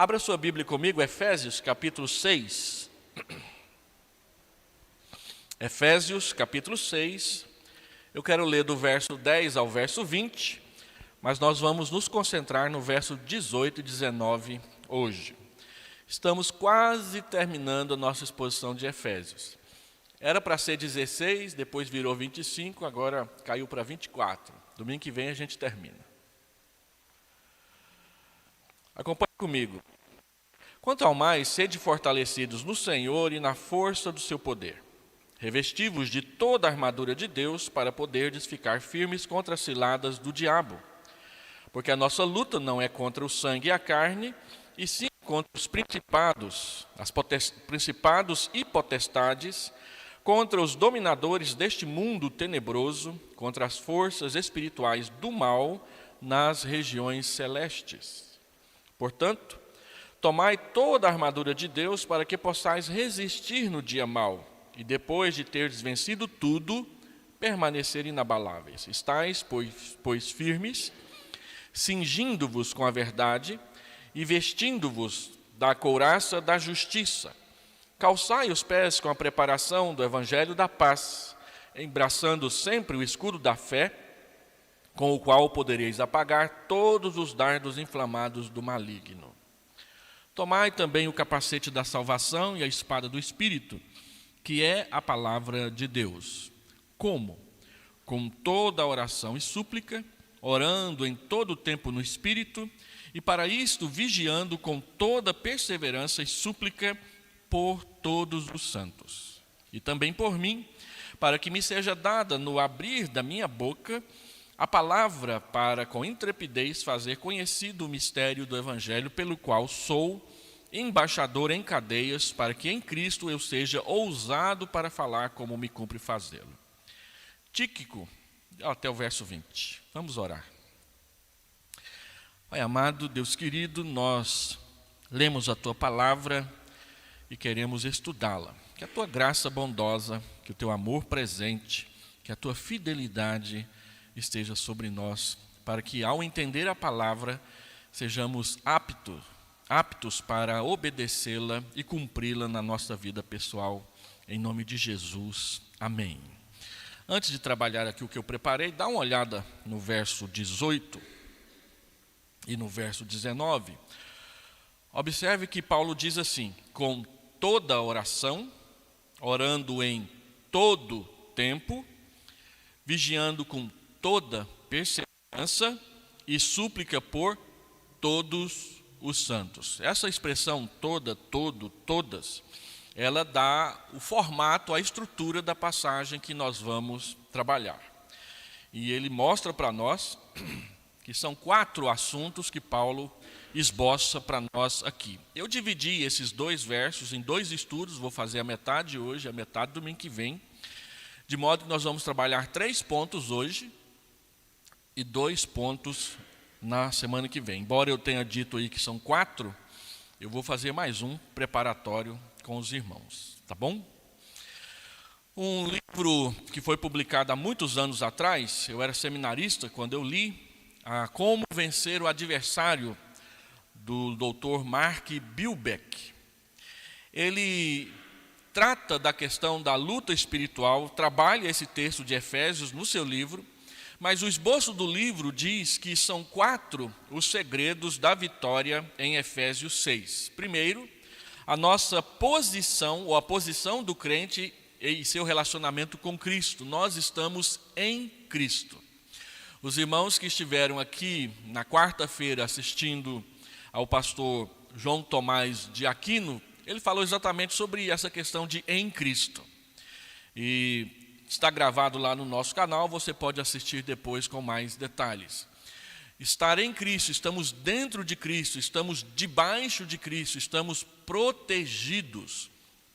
Abra sua Bíblia comigo, Efésios capítulo 6. Efésios capítulo 6. Eu quero ler do verso 10 ao verso 20, mas nós vamos nos concentrar no verso 18 e 19 hoje. Estamos quase terminando a nossa exposição de Efésios. Era para ser 16, depois virou 25, agora caiu para 24. Domingo que vem a gente termina. Acompanhe comigo. Quanto ao mais, sede fortalecidos no Senhor e na força do seu poder. Revesti-vos de toda a armadura de Deus para poderdes ficar firmes contra as ciladas do diabo. Porque a nossa luta não é contra o sangue e a carne, e sim contra os principados e potestades, contra os dominadores deste mundo tenebroso, contra as forças espirituais do mal nas regiões celestes. Portanto, tomai toda a armadura de Deus para que possais resistir no dia mau, e depois de teres vencido tudo, permanecer inabaláveis. Estais, pois firmes, cingindo-vos com a verdade e vestindo-vos da couraça da justiça. Calçai os pés com a preparação do evangelho da paz, embraçando sempre o escudo da fé, com o qual podereis apagar todos os dardos inflamados do maligno. Tomai também o capacete da salvação e a espada do Espírito, que é a palavra de Deus. Como? Com toda a oração e súplica, orando em todo o tempo no Espírito, e para isto vigiando com toda perseverança e súplica por todos os santos. E também por mim, para que me seja dada no abrir da minha boca a palavra para com intrepidez fazer conhecido o mistério do Evangelho, pelo qual sou embaixador em cadeias, para que em Cristo eu seja ousado para falar como me cumpre fazê-lo. Tíquico, até o verso 20. Vamos orar. Pai amado, Deus querido, nós lemos a Tua palavra e queremos estudá-la. Que a Tua graça bondosa, que o Teu amor presente, que a Tua fidelidade esteja sobre nós, para que ao entender a palavra sejamos aptos para obedecê-la e cumpri-la na nossa vida pessoal, em nome de Jesus. Amém. Antes de trabalhar aqui o que eu preparei, dá uma olhada no verso 18 e no verso 19. Observe que Paulo diz assim: com toda oração, orando em todo tempo, vigiando com toda perseverança e súplica por todos os santos. Essa expressão toda, todo, todas, ela dá o formato, a estrutura da passagem que nós vamos trabalhar. E ele mostra para nós que são 4 assuntos que Paulo esboça para nós aqui. Eu dividi esses 2 versos em 2 estudos, vou fazer a metade hoje, a metade domingo que vem, de modo que nós vamos trabalhar 3 pontos hoje e 2 pontos na semana que vem. Embora eu tenha dito aí que são 4, eu vou fazer mais um preparatório com os irmãos, tá bom? Um livro que foi publicado há muitos anos atrás, eu era seminarista quando eu li, Como Vencer o Adversário, do Dr. Mark Bilbeck. Ele trata da questão da luta espiritual, trabalha esse texto de Efésios no seu livro, mas o esboço do livro diz que são 4 os segredos da vitória em Efésios 6. Primeiro, a nossa posição, ou a posição do crente e seu relacionamento com Cristo. Nós estamos em Cristo. Os irmãos que estiveram aqui na quarta-feira assistindo ao pastor João Tomás de Aquino, ele falou exatamente sobre essa questão de em Cristo. E está gravado lá no nosso canal, você pode assistir depois com mais detalhes. Estar em Cristo, estamos dentro de Cristo, estamos debaixo de Cristo, estamos protegidos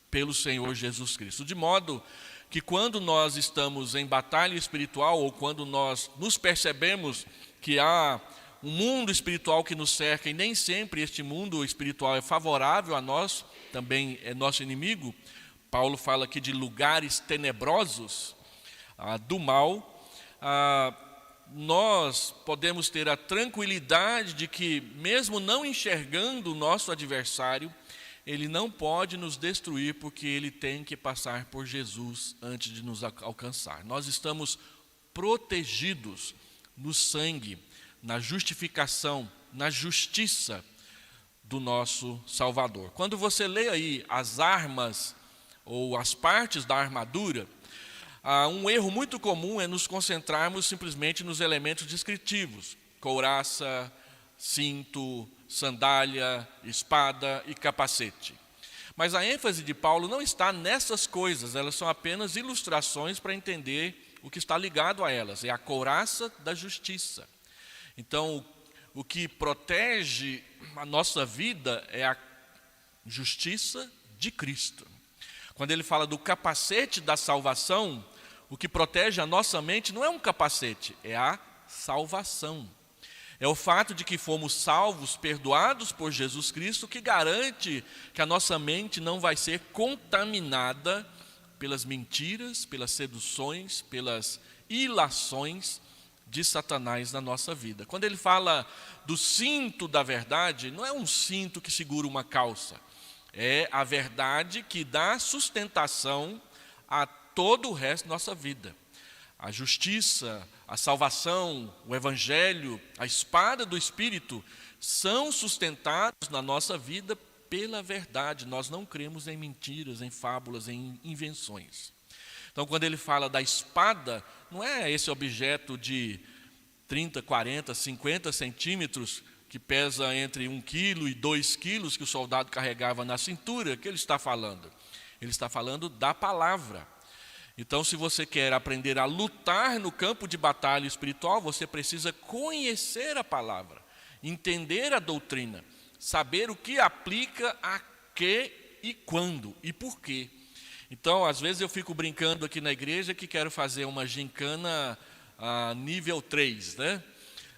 pelo Senhor Jesus Cristo. De modo que quando nós estamos em batalha espiritual, ou quando nós nos percebemos que há um mundo espiritual que nos cerca, e nem sempre este mundo espiritual é favorável a nós, também é nosso inimigo. Paulo fala aqui de lugares tenebrosos do mal. nós podemos ter a tranquilidade de que, mesmo não enxergando o nosso adversário, ele não pode nos destruir, porque ele tem que passar por Jesus antes de nos alcançar. Nós estamos protegidos no sangue, na justificação, na justiça do nosso Salvador. Quando você lê aí as armas ou as partes da armadura, um erro muito comum é nos concentrarmos simplesmente nos elementos descritivos: couraça, cinto, sandália, espada e capacete. Mas a ênfase de Paulo não está nessas coisas, elas são apenas ilustrações para entender o que está ligado a elas. É a couraça da justiça. Então, o que protege a nossa vida é a justiça de Cristo. Quando ele fala do capacete da salvação, o que protege a nossa mente não é um capacete, é a salvação. É o fato de que fomos salvos, perdoados por Jesus Cristo, que garante que a nossa mente não vai ser contaminada pelas mentiras, pelas seduções, pelas ilações de Satanás na nossa vida. Quando ele fala do cinto da verdade, não é um cinto que segura uma calça, é a verdade que dá sustentação a todo o resto da nossa vida. A justiça, a salvação, o evangelho, a espada do Espírito são sustentados na nossa vida pela verdade. Nós não cremos em mentiras, em fábulas, em invenções. Então, quando ele fala da espada, não é esse objeto de 30, 40, 50 centímetros, que pesa entre 1 quilo e 2 quilos, que o soldado carregava na cintura, que ele está falando. Ele está falando da palavra. Então, se você quer aprender a lutar no campo de batalha espiritual, você precisa conhecer a palavra, entender a doutrina, saber o que aplica a que e quando e por quê. Então, às vezes eu fico brincando aqui na igreja que quero fazer uma gincana nível 3, né?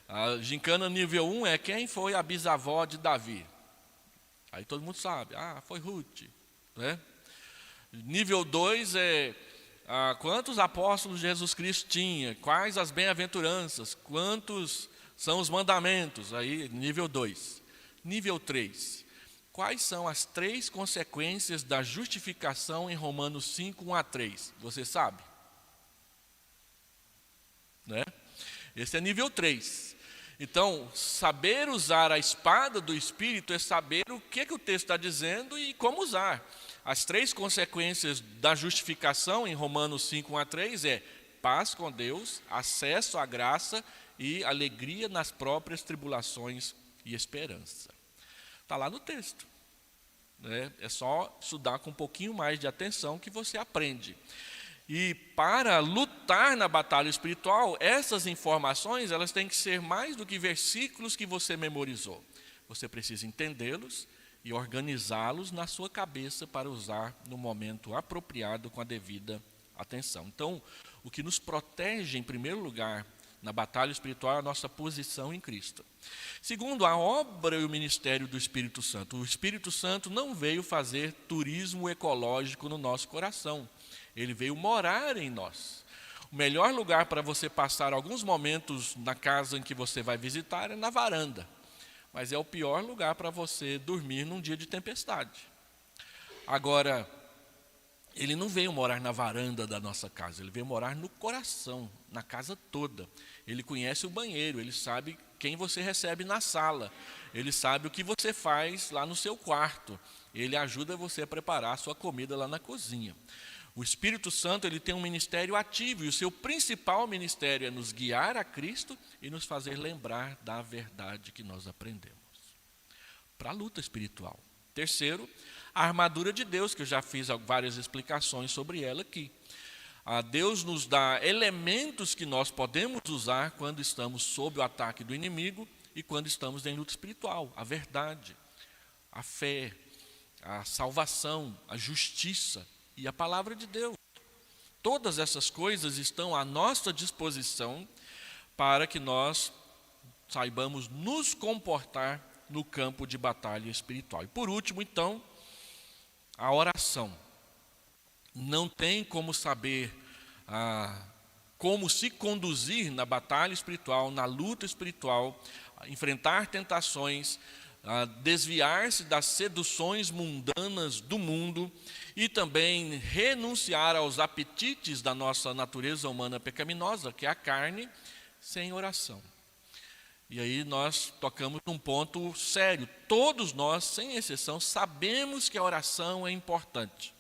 A gincana nível 1 é quem foi a bisavó de Davi. Aí todo mundo sabe, foi Ruth, né? Nível 2 é quantos apóstolos Jesus Cristo tinha, quais as bem-aventuranças, quantos são os mandamentos, aí nível 2. Nível 3, quais são as 3 consequências da justificação em Romanos 5, 1 a 3? Você sabe? Né? Esse é nível 3. Então, saber usar a espada do Espírito é saber o que o texto está dizendo e como usar. As 3 consequências da justificação em Romanos 5, 1 a 3 é paz com Deus, acesso à graça e alegria nas próprias tribulações e esperança. Está lá no texto. Né? É só estudar com um pouquinho mais de atenção que você aprende. E para lutar na batalha espiritual, essas informações elas têm que ser mais do que versículos que você memorizou. Você precisa entendê-los e organizá-los na sua cabeça para usar no momento apropriado com a devida atenção. Então, o que nos protege em primeiro lugar na batalha espiritual é a nossa posição em Cristo. Segundo, a obra e o ministério do Espírito Santo. O Espírito Santo não veio fazer turismo ecológico no nosso coração. Ele veio morar em nós. O melhor lugar para você passar alguns momentos na casa em que você vai visitar é na varanda. Mas é o pior lugar para você dormir num dia de tempestade. Agora, ele não veio morar na varanda da nossa casa, ele veio morar no coração, na casa toda. Ele conhece o banheiro, ele sabe quem você recebe na sala, ele sabe o que você faz lá no seu quarto, ele ajuda você a preparar a sua comida lá na cozinha. O Espírito Santo ele tem um ministério ativo e o seu principal ministério é nos guiar a Cristo e nos fazer lembrar da verdade que nós aprendemos. Para a luta espiritual. Terceiro, a armadura de Deus, que eu já fiz várias explicações sobre ela aqui. Deus nos dá elementos que nós podemos usar quando estamos sob o ataque do inimigo e quando estamos em luta espiritual. A verdade, a fé, a salvação, a justiça e a palavra de Deus. Todas essas coisas estão à nossa disposição para que nós saibamos nos comportar no campo de batalha espiritual. E por último, então, a oração. Não tem como saber como se conduzir na batalha espiritual, na luta espiritual, enfrentar tentações, desviar-se das seduções mundanas do mundo e também renunciar aos apetites da nossa natureza humana pecaminosa, que é a carne, sem oração. E aí nós tocamos num ponto sério. Todos nós, sem exceção, sabemos que a oração é importante,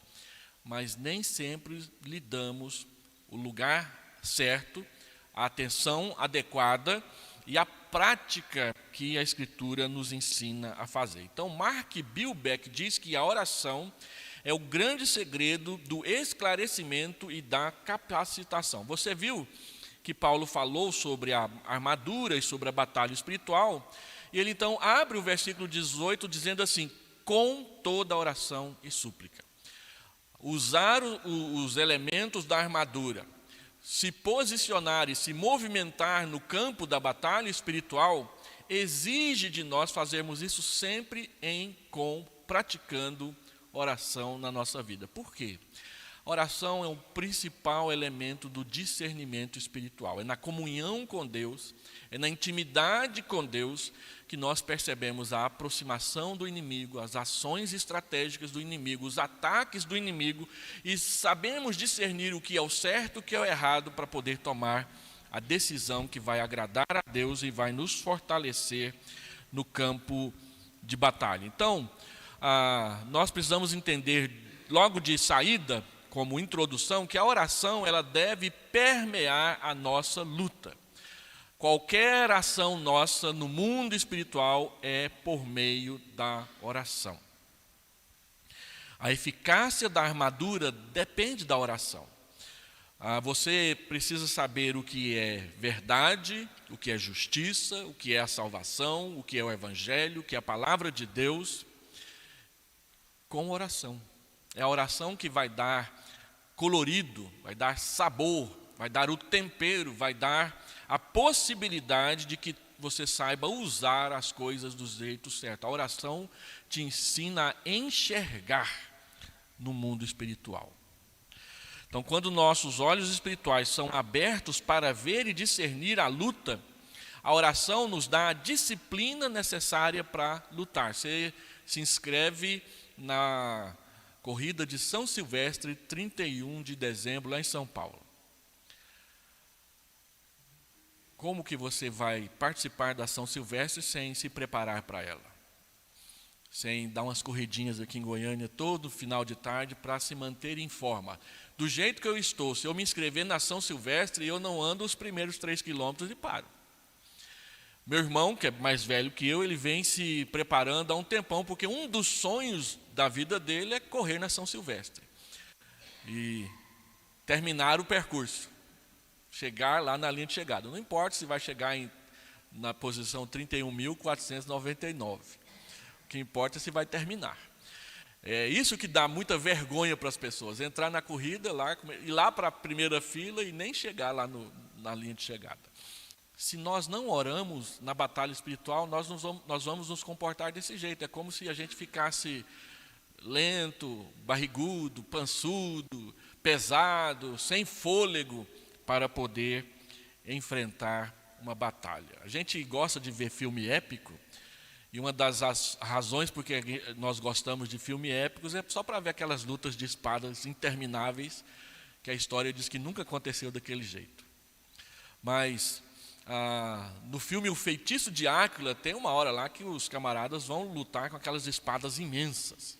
mas nem sempre lhe damos o lugar certo, a atenção adequada e a prática que a Escritura nos ensina a fazer. Então, Mark Bilbeck diz que a oração é o grande segredo do esclarecimento e da capacitação. Você viu que Paulo falou sobre a armadura e sobre a batalha espiritual, e ele então abre o versículo 18 dizendo assim: com toda oração e súplica. Usar os elementos da armadura, se posicionar e se movimentar no campo da batalha espiritual, exige de nós fazermos isso sempre praticando oração na nossa vida. Por quê? A oração é o principal elemento do discernimento espiritual. É na comunhão com Deus, é na intimidade com Deus que nós percebemos a aproximação do inimigo, as ações estratégicas do inimigo, os ataques do inimigo, e sabemos discernir o que é o certo e o que é o errado para poder tomar a decisão que vai agradar a Deus e vai nos fortalecer no campo de batalha. Então, nós precisamos entender logo de saída, como introdução, que a oração ela deve permear a nossa luta. Qualquer ação nossa no mundo espiritual é por meio da oração. A eficácia da armadura depende da oração. Você precisa saber o que é verdade, o que é justiça, o que é a salvação, o que é o evangelho, o que é a palavra de Deus, com oração. É a oração que vai dar colorido, vai dar sabor, vai dar o tempero, vai dar a possibilidade de que você saiba usar as coisas do jeito certo. A oração te ensina a enxergar no mundo espiritual. Então, quando nossos olhos espirituais são abertos para ver e discernir a luta, a oração nos dá a disciplina necessária para lutar. Você se inscreve na corrida de São Silvestre, 31 de dezembro, lá em São Paulo. Como que você vai participar da São Silvestre sem se preparar para ela? Sem dar umas corridinhas aqui em Goiânia todo final de tarde para se manter em forma. Do jeito que eu estou, se eu me inscrever na São Silvestre, eu não ando os primeiros 3 quilômetros e paro. Meu irmão, que é mais velho que eu, ele vem se preparando há um tempão, porque um dos sonhos da vida dele é correr na São Silvestre. E terminar o percurso. Chegar lá na linha de chegada. Não importa se vai chegar na posição 31.499. O que importa é se vai terminar. É isso que dá muita vergonha para as pessoas. Entrar na corrida, ir lá para a primeira fila e nem chegar lá na linha de chegada. Se nós não oramos na batalha espiritual, nós vamos nos comportar desse jeito. É como se a gente ficasse lento, barrigudo, pançudo, pesado, sem fôlego para poder enfrentar uma batalha. A gente gosta de ver filme épico, e uma das razões por que nós gostamos de filmes épicos é só para ver aquelas lutas de espadas intermináveis, que a história diz que nunca aconteceu daquele jeito. Mas no filme O Feitiço de Áquila, tem uma hora lá que os camaradas vão lutar com aquelas espadas imensas.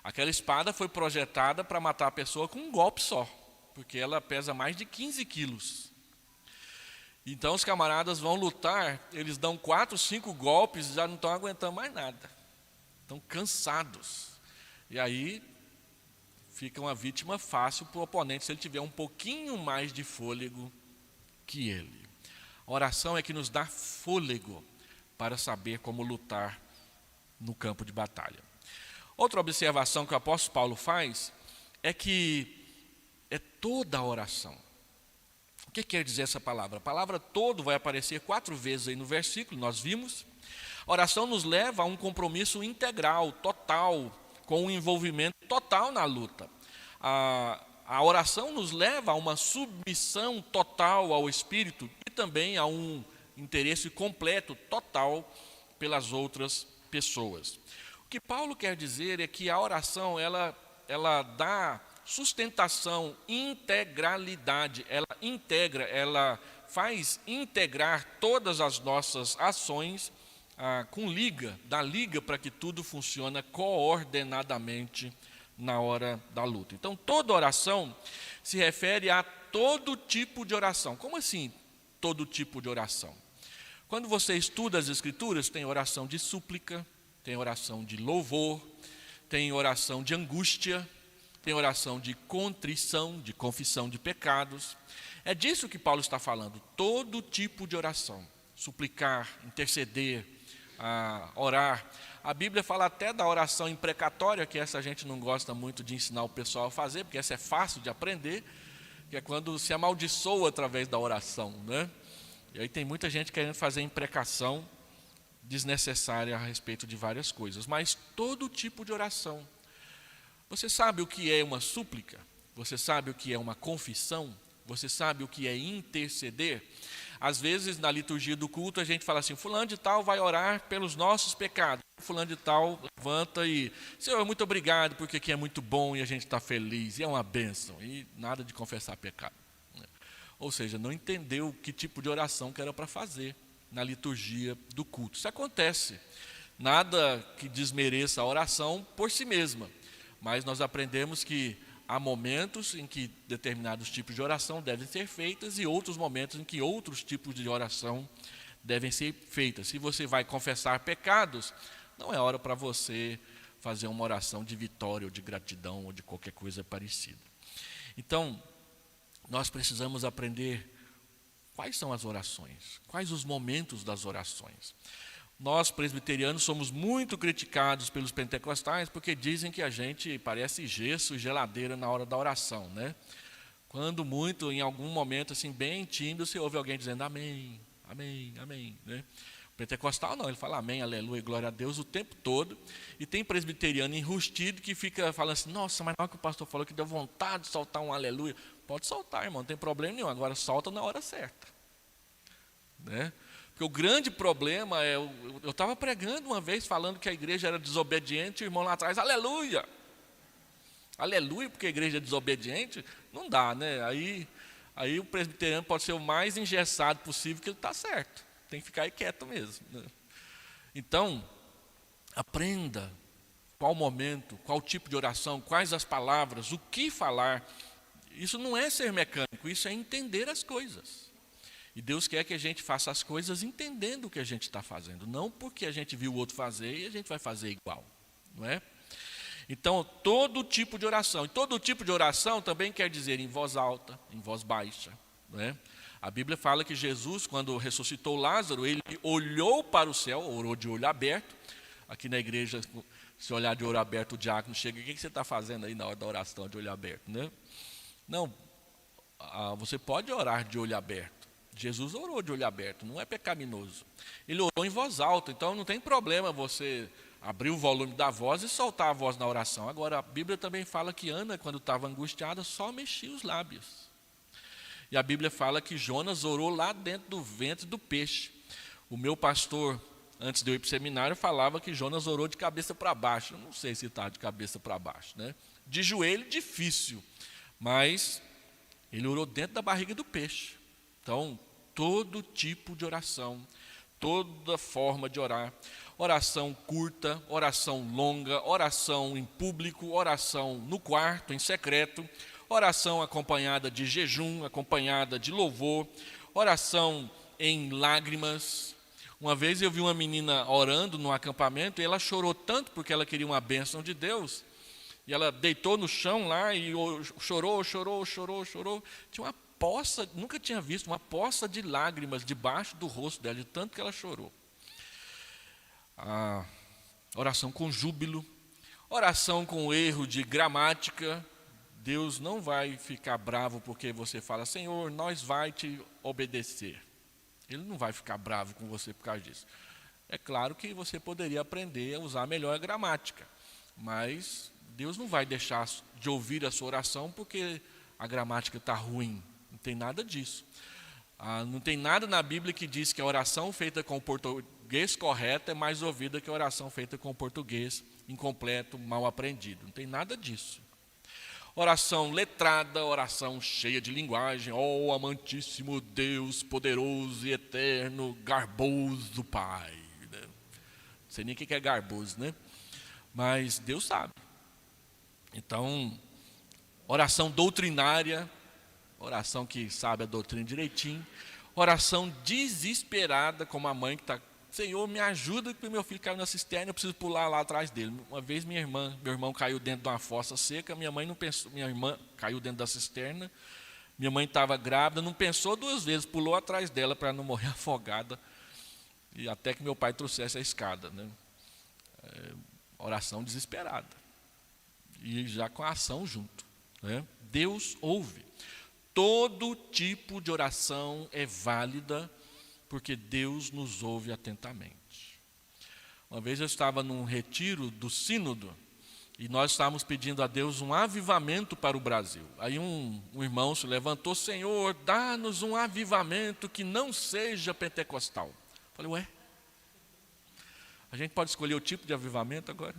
Aquela espada foi projetada para matar a pessoa com um golpe só, porque ela pesa mais de 15 quilos. Então os camaradas vão lutar, eles dão 4, 5 golpes e já não estão aguentando mais nada. Estão cansados. E aí fica uma vítima fácil para o oponente, se ele tiver um pouquinho mais de fôlego que ele. A oração é que nos dá fôlego para saber como lutar no campo de batalha. Outra observação que o apóstolo Paulo faz é que é toda a oração. O que quer dizer essa palavra? A palavra todo vai aparecer 4 vezes aí no versículo, nós vimos. A oração nos leva a um compromisso integral, total, com um envolvimento total na luta. A A oração nos leva a uma submissão total ao Espírito e também a um interesse completo, total, pelas outras pessoas. O que Paulo quer dizer é que a oração, ela dá sustentação, integralidade, ela integra, ela faz integrar todas as nossas ações com liga, dá liga para que tudo funcione coordenadamente na hora da luta. Então, toda oração se refere a todo tipo de oração. Como assim, todo tipo de oração? Quando você estuda as Escrituras, tem oração de súplica, tem oração de louvor, tem oração de angústia, tem oração de contrição, de confissão de pecados. É disso que Paulo está falando, todo tipo de oração. Suplicar, interceder, orar. A Bíblia fala até da oração imprecatória, que essa a gente não gosta muito de ensinar o pessoal a fazer, porque essa é fácil de aprender, que é quando se amaldiçoa através da oração, né? E aí tem muita gente querendo fazer imprecação desnecessária a respeito de várias coisas. Mas todo tipo de oração. Você sabe o que é uma súplica? Você sabe o que é uma confissão? Você sabe o que é interceder? Às vezes, na liturgia do culto, a gente fala assim, fulano de tal vai orar pelos nossos pecados. Fulano de tal levanta e, Senhor, muito obrigado, porque aqui é muito bom e a gente está feliz, e é uma bênção. E nada de confessar pecado. Ou seja, não entendeu que tipo de oração que era para fazer na liturgia do culto. Isso acontece. Nada que desmereça a oração por si mesma. Mas nós aprendemos que há momentos em que determinados tipos de oração devem ser feitas e outros momentos em que outros tipos de oração devem ser feitas. Se você vai confessar pecados, não é hora para você fazer uma oração de vitória ou de gratidão ou de qualquer coisa parecida. Então, nós precisamos aprender quais são as orações, quais os momentos das orações. Nós, presbiterianos, somos muito criticados pelos pentecostais porque dizem que a gente parece gesso e geladeira na hora da oração, né? Quando muito, em algum momento, assim, bem tímido, você ouve alguém dizendo amém, amém, amém, né? O pentecostal não, ele fala amém, aleluia, glória a Deus o tempo todo. E tem presbiteriano enrustido que fica falando assim, nossa, mas na hora que o pastor falou que deu vontade de soltar um aleluia. Pode soltar, irmão, não tem problema nenhum, agora solta na hora certa, né? Porque o grande problema é, eu estava pregando uma vez falando que a igreja era desobediente, e o irmão lá atrás, aleluia, aleluia, porque a igreja é desobediente, não dá, né? Aí o presbiteriano pode ser o mais engessado possível, que ele está certo, tem que ficar aí quieto mesmo, né? Então, aprenda qual momento, qual tipo de oração, quais as palavras, o que falar. Isso não é ser mecânico, isso é entender as coisas. E Deus quer que a gente faça as coisas entendendo o que a gente está fazendo, não porque a gente viu o outro fazer e a gente vai fazer igual, não é? Então, todo tipo de oração, e todo tipo de oração também quer dizer em voz alta, em voz baixa, não é? A Bíblia fala que Jesus, quando ressuscitou Lázaro, ele olhou para o céu, orou de olho aberto. Aqui na igreja, se olhar de olho aberto, o diácono chega, o que você está fazendo aí na hora da oração de olho aberto, né? Não, você pode orar de olho aberto. Jesus orou de olho aberto, não é pecaminoso. Ele orou em voz alta, então não tem problema você abrir o volume da voz e soltar a voz na oração. Agora, a Bíblia também fala que Ana, quando estava angustiada, só mexia os lábios. E a Bíblia fala que Jonas orou lá dentro do ventre do peixe. O meu pastor, antes de eu ir para o seminário, falava que Jonas orou de cabeça para baixo. Eu não sei se está de cabeça para baixo, né? De joelho, difícil. Mas ele orou dentro da barriga do peixe. Então, todo tipo de oração, toda forma de orar. Oração curta, oração longa, oração em público, oração no quarto, em secreto. Oração acompanhada de jejum, acompanhada de louvor. Oração em lágrimas. Uma vez eu vi uma menina orando no acampamento e ela chorou tanto porque ela queria uma bênção de Deus. E ela deitou no chão lá e chorou. Tinha uma poça, nunca tinha visto, uma poça de lágrimas debaixo do rosto dela, de tanto que ela chorou. A oração com júbilo, oração com erro de gramática. Deus não vai ficar bravo porque você fala, Senhor, nós vai te obedecer. Ele não vai ficar bravo com você por causa disso. É claro que você poderia aprender a usar melhor a gramática, mas Deus não vai deixar de ouvir a sua oração porque a gramática está ruim. Não tem nada disso. Não tem nada na Bíblia que diz que a oração feita com o português correto é mais ouvida que a oração feita com o português incompleto, mal aprendido. Não tem nada disso. Oração letrada, oração cheia de linguagem. Ó amantíssimo Deus, poderoso e eterno, garboso Pai. Não sei nem o que é garboso, né? Mas Deus sabe. Então, oração doutrinária, oração que sabe a doutrina direitinho. Oração desesperada, como a mãe que está: Senhor, me ajuda, porque meu filho caiu na cisterna, eu preciso pular lá atrás dele. Uma vez meu irmão caiu dentro de uma fossa seca, minha irmã caiu dentro da cisterna, minha mãe estava grávida, não pensou duas vezes, pulou atrás dela para não morrer afogada, e até que meu pai trouxesse a escada, né? Oração desesperada, e já com a ação junto, né? Deus ouve. Todo tipo de oração é válida, porque Deus nos ouve atentamente. Uma vez eu estava num retiro do sínodo, e nós estávamos pedindo a Deus um avivamento para o Brasil. Aí um irmão se levantou: Senhor, dá-nos um avivamento que não seja pentecostal. Eu falei: ué? A gente pode escolher o tipo de avivamento agora?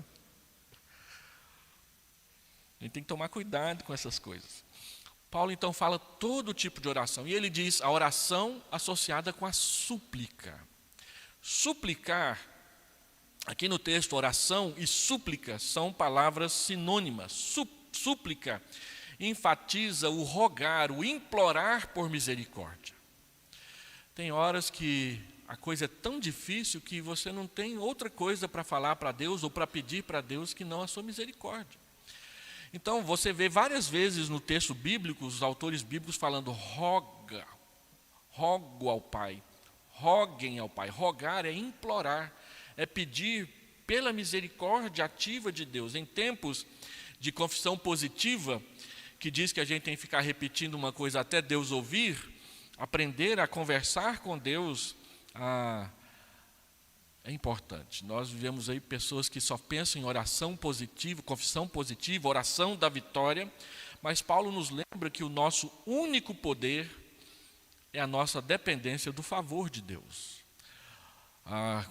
A gente tem que tomar cuidado com essas coisas. Paulo então fala todo tipo de oração, e ele diz a oração associada com a súplica. Suplicar, aqui no texto, oração e súplica são palavras sinônimas. Súplica enfatiza o rogar, o implorar por misericórdia. Tem horas que a coisa é tão difícil que você não tem outra coisa para falar para Deus ou para pedir para Deus que não a sua misericórdia. Então, você vê várias vezes no texto bíblico, os autores bíblicos falando: rogo ao Pai, roguem ao Pai. Rogar é implorar, é pedir pela misericórdia ativa de Deus. Em tempos de confissão positiva, que diz que a gente tem que ficar repetindo uma coisa até Deus ouvir, aprender a conversar com Deus é importante. Nós vivemos aí pessoas que só pensam em oração positiva, confissão positiva, oração da vitória, mas Paulo nos lembra que o nosso único poder é a nossa dependência do favor de Deus.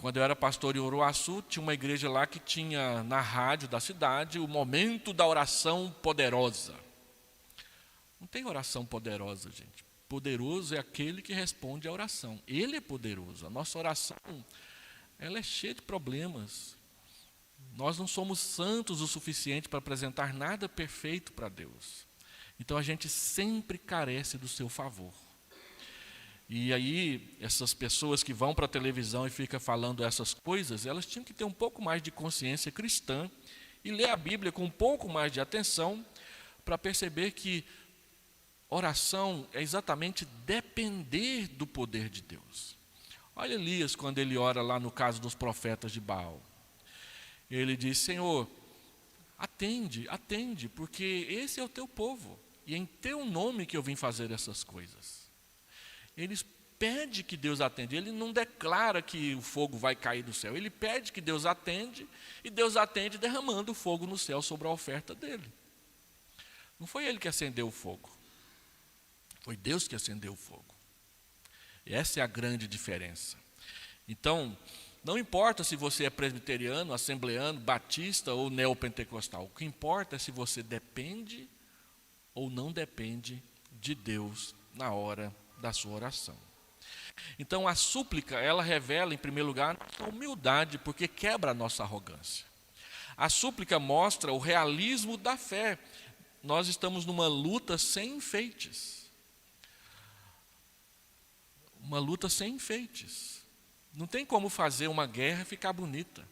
Quando eu era pastor em Uruaçu, tinha uma igreja lá que tinha na rádio da cidade o momento da oração poderosa. Não tem oração poderosa, gente. Poderoso é aquele que responde à oração. Ele é poderoso. A nossa oração, ela é cheia de problemas. Nós não somos santos o suficiente para apresentar nada perfeito para Deus. Então a gente sempre carece do seu favor. E aí, essas pessoas que vão para a televisão e ficam falando essas coisas, elas tinham que ter um pouco mais de consciência cristã e ler a Bíblia com um pouco mais de atenção para perceber que oração é exatamente depender do poder de Deus. Olha Elias, quando ele ora lá no caso dos profetas de Baal. Ele diz: Senhor, atende, porque esse é o teu povo, e é em teu nome que eu vim fazer essas coisas. Ele pede que Deus atende, ele não declara que o fogo vai cair do céu, ele pede que Deus atende, e Deus atende derramando o fogo no céu sobre a oferta dele. Não foi ele que acendeu o fogo, foi Deus que acendeu o fogo. Essa é a grande diferença. Então, não importa se você é presbiteriano, assembleano, batista ou neopentecostal. O que importa é se você depende ou não depende de Deus na hora da sua oração. Então, a súplica, ela revela, em primeiro lugar, a humildade, porque quebra a nossa arrogância. A súplica mostra o realismo da fé. Nós estamos numa luta sem enfeites. Uma luta sem enfeites. Não tem como fazer uma guerra ficar bonita.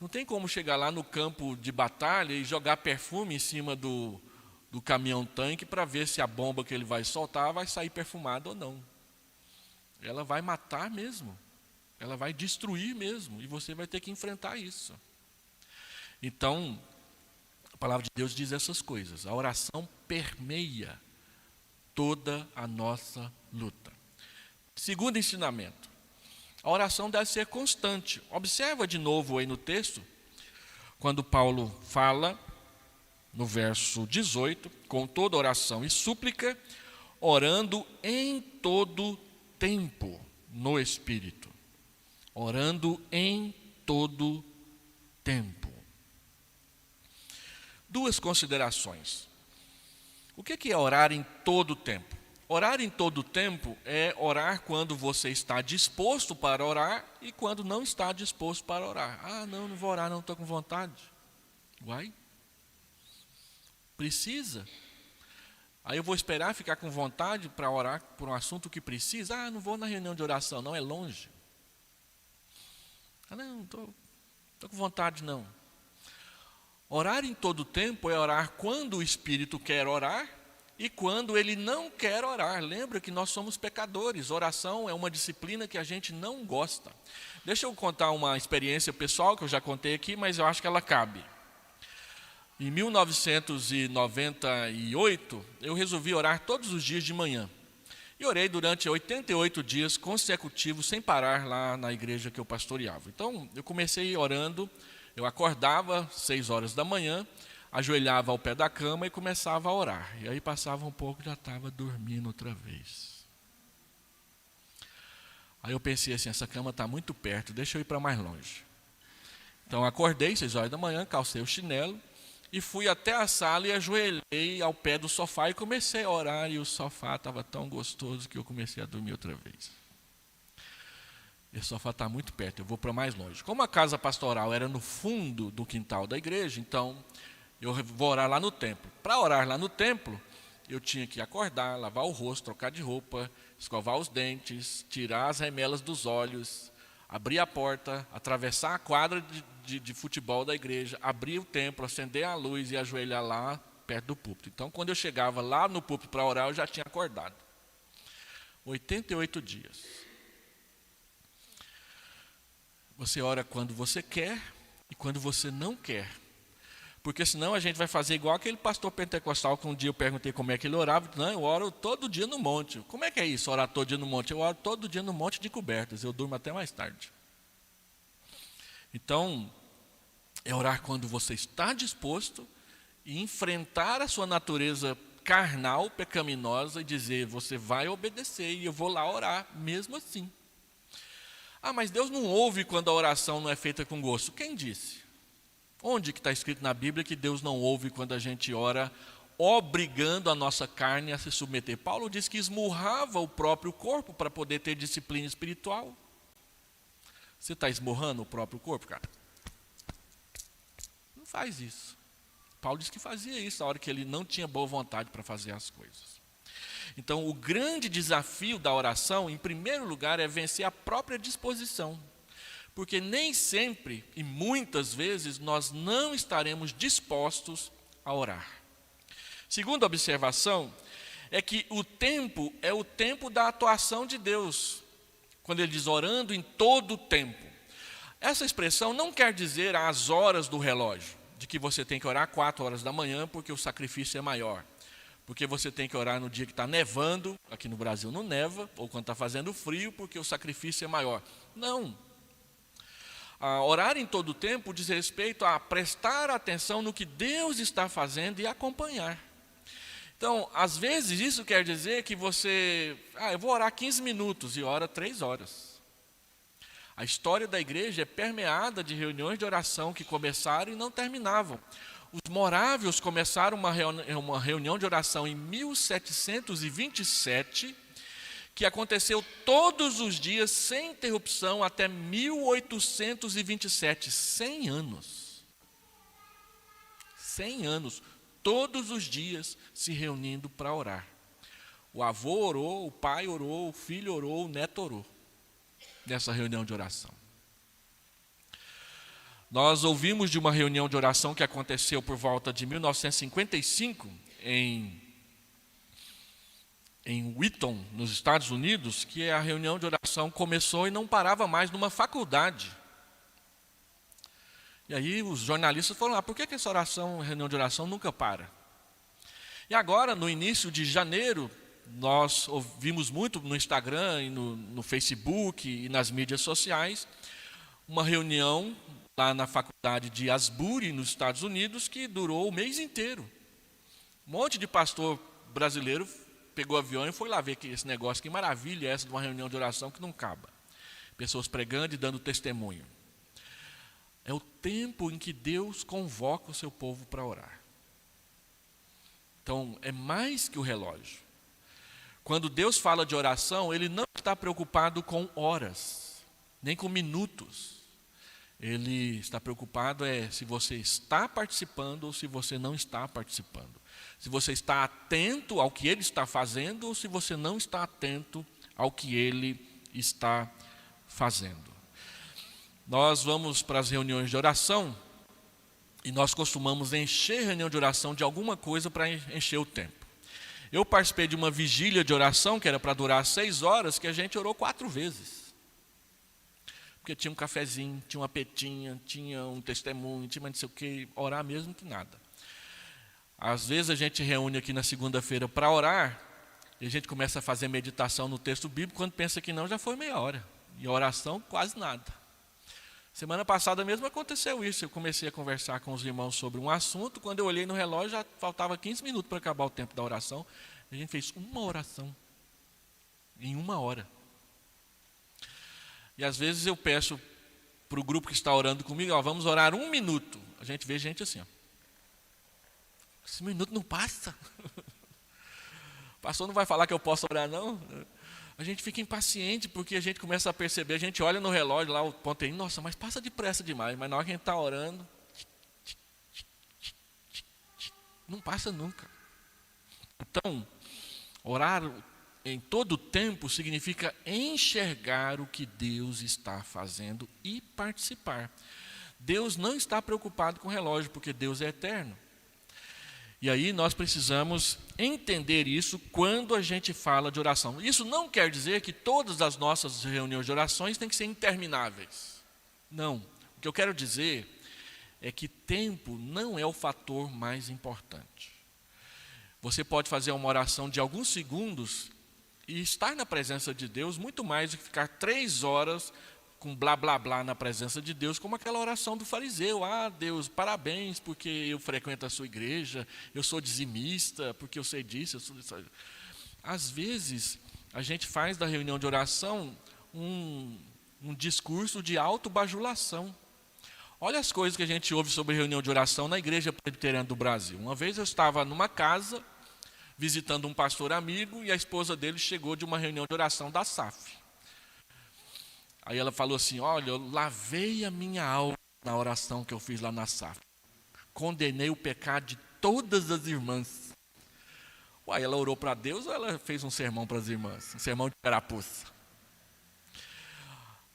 Não tem como chegar lá no campo de batalha e jogar perfume em cima do caminhão-tanque para ver se a bomba que ele vai soltar vai sair perfumada ou não. Ela vai matar mesmo. Ela vai destruir mesmo. E você vai ter que enfrentar isso. Então, a palavra de Deus diz essas coisas. A oração permeia toda a nossa luta. Segundo ensinamento, a oração deve ser constante. Observa de novo aí no texto, quando Paulo fala no verso 18, com toda oração e súplica, orando em todo tempo no Espírito. Orando em todo tempo. Duas considerações. O que é orar em todo tempo? Orar em todo tempo é orar quando você está disposto para orar e quando não está disposto para orar. Ah, não vou orar, não estou com vontade. Uai? Precisa? Aí eu vou esperar ficar com vontade para orar por um assunto que precisa? Ah, não vou na reunião de oração, não, é longe. Ah, não estou com vontade, não. Orar em todo tempo é orar quando o Espírito quer orar e quando ele não quer orar. Lembra que nós somos pecadores. Oração é uma disciplina que a gente não gosta. Deixa eu contar uma experiência pessoal que eu já contei aqui, mas eu acho que ela cabe. Em 1998, eu resolvi orar todos os dias de manhã. E orei durante 88 dias consecutivos, sem parar lá na igreja que eu pastoreava. Então, eu comecei orando, eu acordava às 6 horas da manhã, ajoelhava ao pé da cama e começava a orar. E aí passava um pouco, já estava dormindo outra vez. Aí eu pensei assim, essa cama está muito perto, deixa eu ir para mais longe. Então acordei, 6 horas da manhã, calcei o chinelo e fui até a sala e ajoelhei ao pé do sofá e comecei a orar. E o sofá estava tão gostoso que eu comecei a dormir outra vez. Esse sofá está muito perto, eu vou para mais longe. Como a casa pastoral era no fundo do quintal da igreja, então eu vou orar lá no templo. Para orar lá no templo, eu tinha que acordar, lavar o rosto, trocar de roupa, escovar os dentes, tirar as remelas dos olhos, abrir a porta, atravessar a quadra de futebol da igreja, abrir o templo, acender a luz e ajoelhar lá perto do púlpito. Então, quando eu chegava lá no púlpito para orar, eu já tinha acordado. 88 dias. Você ora quando você quer e quando você não quer. Porque senão a gente vai fazer igual aquele pastor pentecostal que um dia eu perguntei como é que ele orava. Não, eu oro todo dia no monte. Como é que é isso, orar todo dia no monte? Eu oro todo dia no monte de cobertas, eu durmo até mais tarde. Então, é orar quando você está disposto e enfrentar a sua natureza carnal, pecaminosa e dizer, você vai obedecer e eu vou lá orar mesmo assim. Ah, mas Deus não ouve quando a oração não é feita com gosto. Quem disse? Onde que está escrito na Bíblia que Deus não ouve quando a gente ora, obrigando a nossa carne a se submeter? Paulo diz que esmurrava o próprio corpo para poder ter disciplina espiritual. Você está esmurrando o próprio corpo, cara? Não faz isso. Paulo diz que fazia isso na hora que ele não tinha boa vontade para fazer as coisas. Então, o grande desafio da oração, em primeiro lugar, é vencer a própria disposição. Porque nem sempre e muitas vezes nós não estaremos dispostos a orar. Segunda observação é que o tempo é o tempo da atuação de Deus. Quando ele diz orando em todo o tempo. Essa expressão não quer dizer as horas do relógio, de que você tem que orar 4 horas da manhã porque o sacrifício é maior. Porque você tem que orar no dia que está nevando, aqui no Brasil não neva, ou quando está fazendo frio porque o sacrifício é maior. Não. Orar em todo o tempo diz respeito a prestar atenção no que Deus está fazendo e acompanhar. Então, às vezes isso quer dizer que você, eu vou orar 15 minutos e ora 3 horas. A história da igreja é permeada de reuniões de oração que começaram e não terminavam. Os morávios começaram uma reunião de oração em 1727, que aconteceu todos os dias, sem interrupção, até 1827, 100 anos. 100 anos, todos os dias se reunindo para orar. O avô orou, o pai orou, o filho orou, o neto orou, nessa reunião de oração. Nós ouvimos de uma reunião de oração que aconteceu por volta de 1955, em Wheaton, nos Estados Unidos, que a reunião de oração começou e não parava mais numa faculdade. E aí os jornalistas falaram, por que essa reunião de oração nunca para? E agora, no início de janeiro, nós ouvimos muito no Instagram, e no Facebook e nas mídias sociais, uma reunião lá na faculdade de Asbury, nos Estados Unidos, que durou o mês inteiro. Um monte de pastor brasileiro pegou avião e foi lá ver que esse negócio, que maravilha é essa de uma reunião de oração que não acaba. Pessoas pregando e dando testemunho. É o tempo em que Deus convoca o seu povo para orar. Então, é mais que o relógio. Quando Deus fala de oração, Ele não está preocupado com horas, nem com minutos. Ele está preocupado se você está participando ou se você não está participando. Se você está atento ao que Ele está fazendo ou se você não está atento ao que Ele está fazendo. Nós vamos para as reuniões de oração e nós costumamos encher a reunião de oração de alguma coisa para encher o tempo. Eu participei de uma vigília de oração que era para durar 6 horas, que a gente orou 4 vezes. Porque tinha um cafezinho, tinha uma petinha, tinha um testemunho, tinha não sei o que, orar mesmo que nada. Às vezes a gente reúne aqui na segunda-feira para orar, e a gente começa a fazer meditação no texto bíblico, quando pensa que não, já foi meia hora. E a oração, quase nada. Semana passada mesmo aconteceu isso, eu comecei a conversar com os irmãos sobre um assunto, quando eu olhei no relógio já faltava 15 minutos para acabar o tempo da oração, a gente fez uma oração, em 1 hora. E às vezes eu peço para o grupo que está orando comigo, vamos orar 1 minuto. A gente vê gente assim, esse minuto não passa. O pastor não vai falar que eu posso orar, não? A gente fica impaciente porque a gente começa a perceber, a gente olha no relógio lá, o ponto aí, nossa, mas passa depressa demais. Mas na hora que a gente está orando, não passa nunca. Então, orar em todo o tempo significa enxergar o que Deus está fazendo e participar. Deus não está preocupado com o relógio, porque Deus é eterno. E aí nós precisamos entender isso quando a gente fala de oração. Isso não quer dizer que todas as nossas reuniões de orações têm que ser intermináveis. Não. O que eu quero dizer é que tempo não é o fator mais importante. Você pode fazer uma oração de alguns segundos e estar na presença de Deus muito mais do que ficar 3 horas com blá blá blá na presença de Deus, como aquela oração do fariseu. Deus, parabéns porque eu frequento a sua igreja, eu sou dizimista, porque eu sei disso, eu sou disso. Às vezes, a gente faz da reunião de oração um discurso de autobajulação. Olha as coisas que a gente ouve sobre reunião de oração na Igreja Presbiteriana do Brasil. Uma vez eu estava numa casa, visitando um pastor amigo, e a esposa dele chegou de uma reunião de oração da SAF. Aí ela falou assim, olha, eu lavei a minha alma na oração que eu fiz lá na SAF. Condenei o pecado de todas as irmãs. Ela orou para Deus ou ela fez um sermão para as irmãs? Um sermão de carapuça.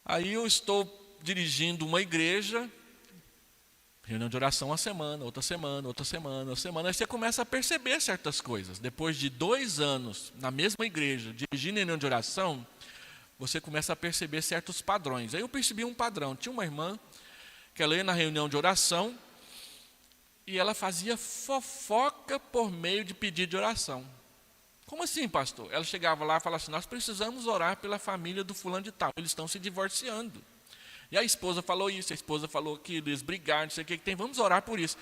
Aí eu estou dirigindo uma igreja, reunião de oração uma semana, outra semana, outra semana, outra semana. Aí você começa a perceber certas coisas. Depois de 2 anos na mesma igreja, dirigindo reunião de oração, você começa a perceber certos padrões. Aí eu percebi um padrão. Tinha uma irmã que ela ia na reunião de oração e ela fazia fofoca por meio de pedido de oração. Como assim, pastor? Ela chegava lá e falava assim, nós precisamos orar pela família do fulano de tal, eles estão se divorciando. E a esposa falou isso, a esposa falou que eles brigaram, não sei o que tem, vamos orar por isso.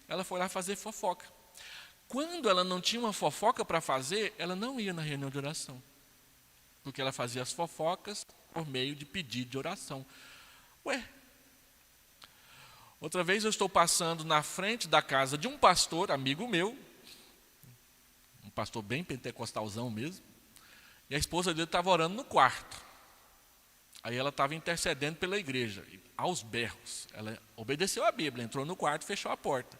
Ela foi lá fazer fofoca. Quando ela não tinha uma fofoca para fazer, ela não ia na reunião de oração. Porque ela fazia as fofocas por meio de pedido de oração. Outra vez eu estou passando na frente da casa de um pastor, amigo meu, um pastor bem pentecostalzão mesmo, e a esposa dele estava orando no quarto. Aí ela estava intercedendo pela igreja, aos berros. Ela obedeceu a Bíblia, entrou no quarto e fechou a porta.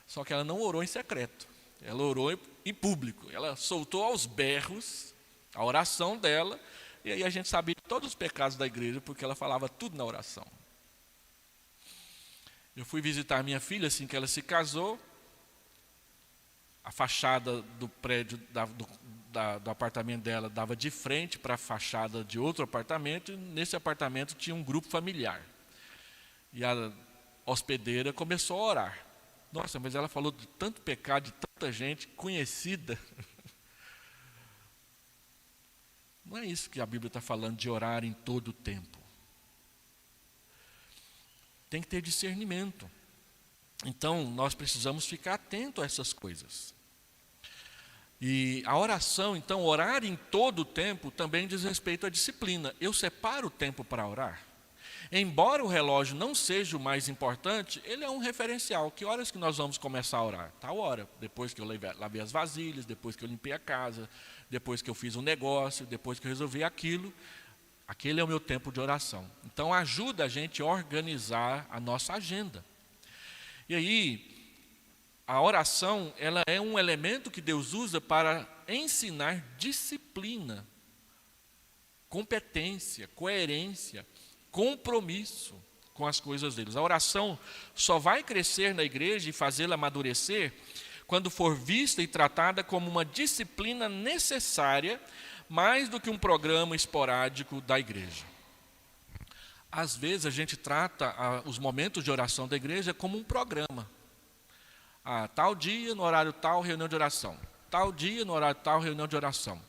Só que ela não orou em secreto, ela orou em público. Ela soltou aos berros a oração dela, e aí a gente sabia todos os pecados da igreja, porque ela falava tudo na oração. Eu fui visitar minha filha assim que ela se casou. A fachada do prédio, do apartamento dela, dava de frente para a fachada de outro apartamento, e nesse apartamento tinha um grupo familiar. E a hospedeira começou a orar. Nossa, mas ela falou de tanto pecado, de tanta gente conhecida. Não é isso que a Bíblia está falando, de orar em todo o tempo. tem que ter discernimento. Então, nós precisamos ficar atento a essas coisas. E a oração, então, orar em todo o tempo, também diz respeito à disciplina. Eu separo o tempo para orar. Embora o relógio não seja o mais importante, ele é um referencial. Que horas que nós vamos começar a orar? Tal hora. Depois que eu lavei as vasilhas, depois que eu limpei a casa, depois que eu fiz um negócio, depois que eu resolvi aquilo. Aquele é o meu tempo de oração. Então, ajuda a gente a organizar a nossa agenda. E aí, a oração, ela é um elemento que Deus usa para ensinar disciplina, competência, coerência, compromisso com as coisas deles. A oração só vai crescer na igreja e fazê-la amadurecer quando for vista e tratada como uma disciplina necessária, mais do que um programa esporádico da igreja. Às vezes a gente trata os momentos de oração da igreja como um programa. Tal dia, no horário tal, reunião de oração. Tal dia, no horário tal, reunião de oração.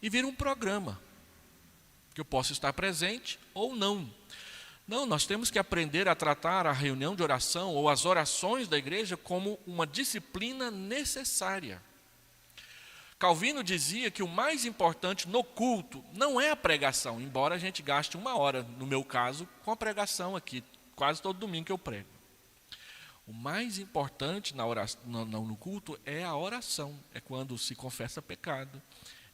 E vira um programa, que eu posso estar presente ou não. Não, nós temos que aprender a tratar a reunião de oração ou as orações da igreja como uma disciplina necessária. Calvino dizia que o mais importante no culto não é a pregação, embora a gente gaste 1 hora, no meu caso, com a pregação aqui, quase todo domingo que eu prego. O mais importante no culto é a oração, é quando se confessa pecado,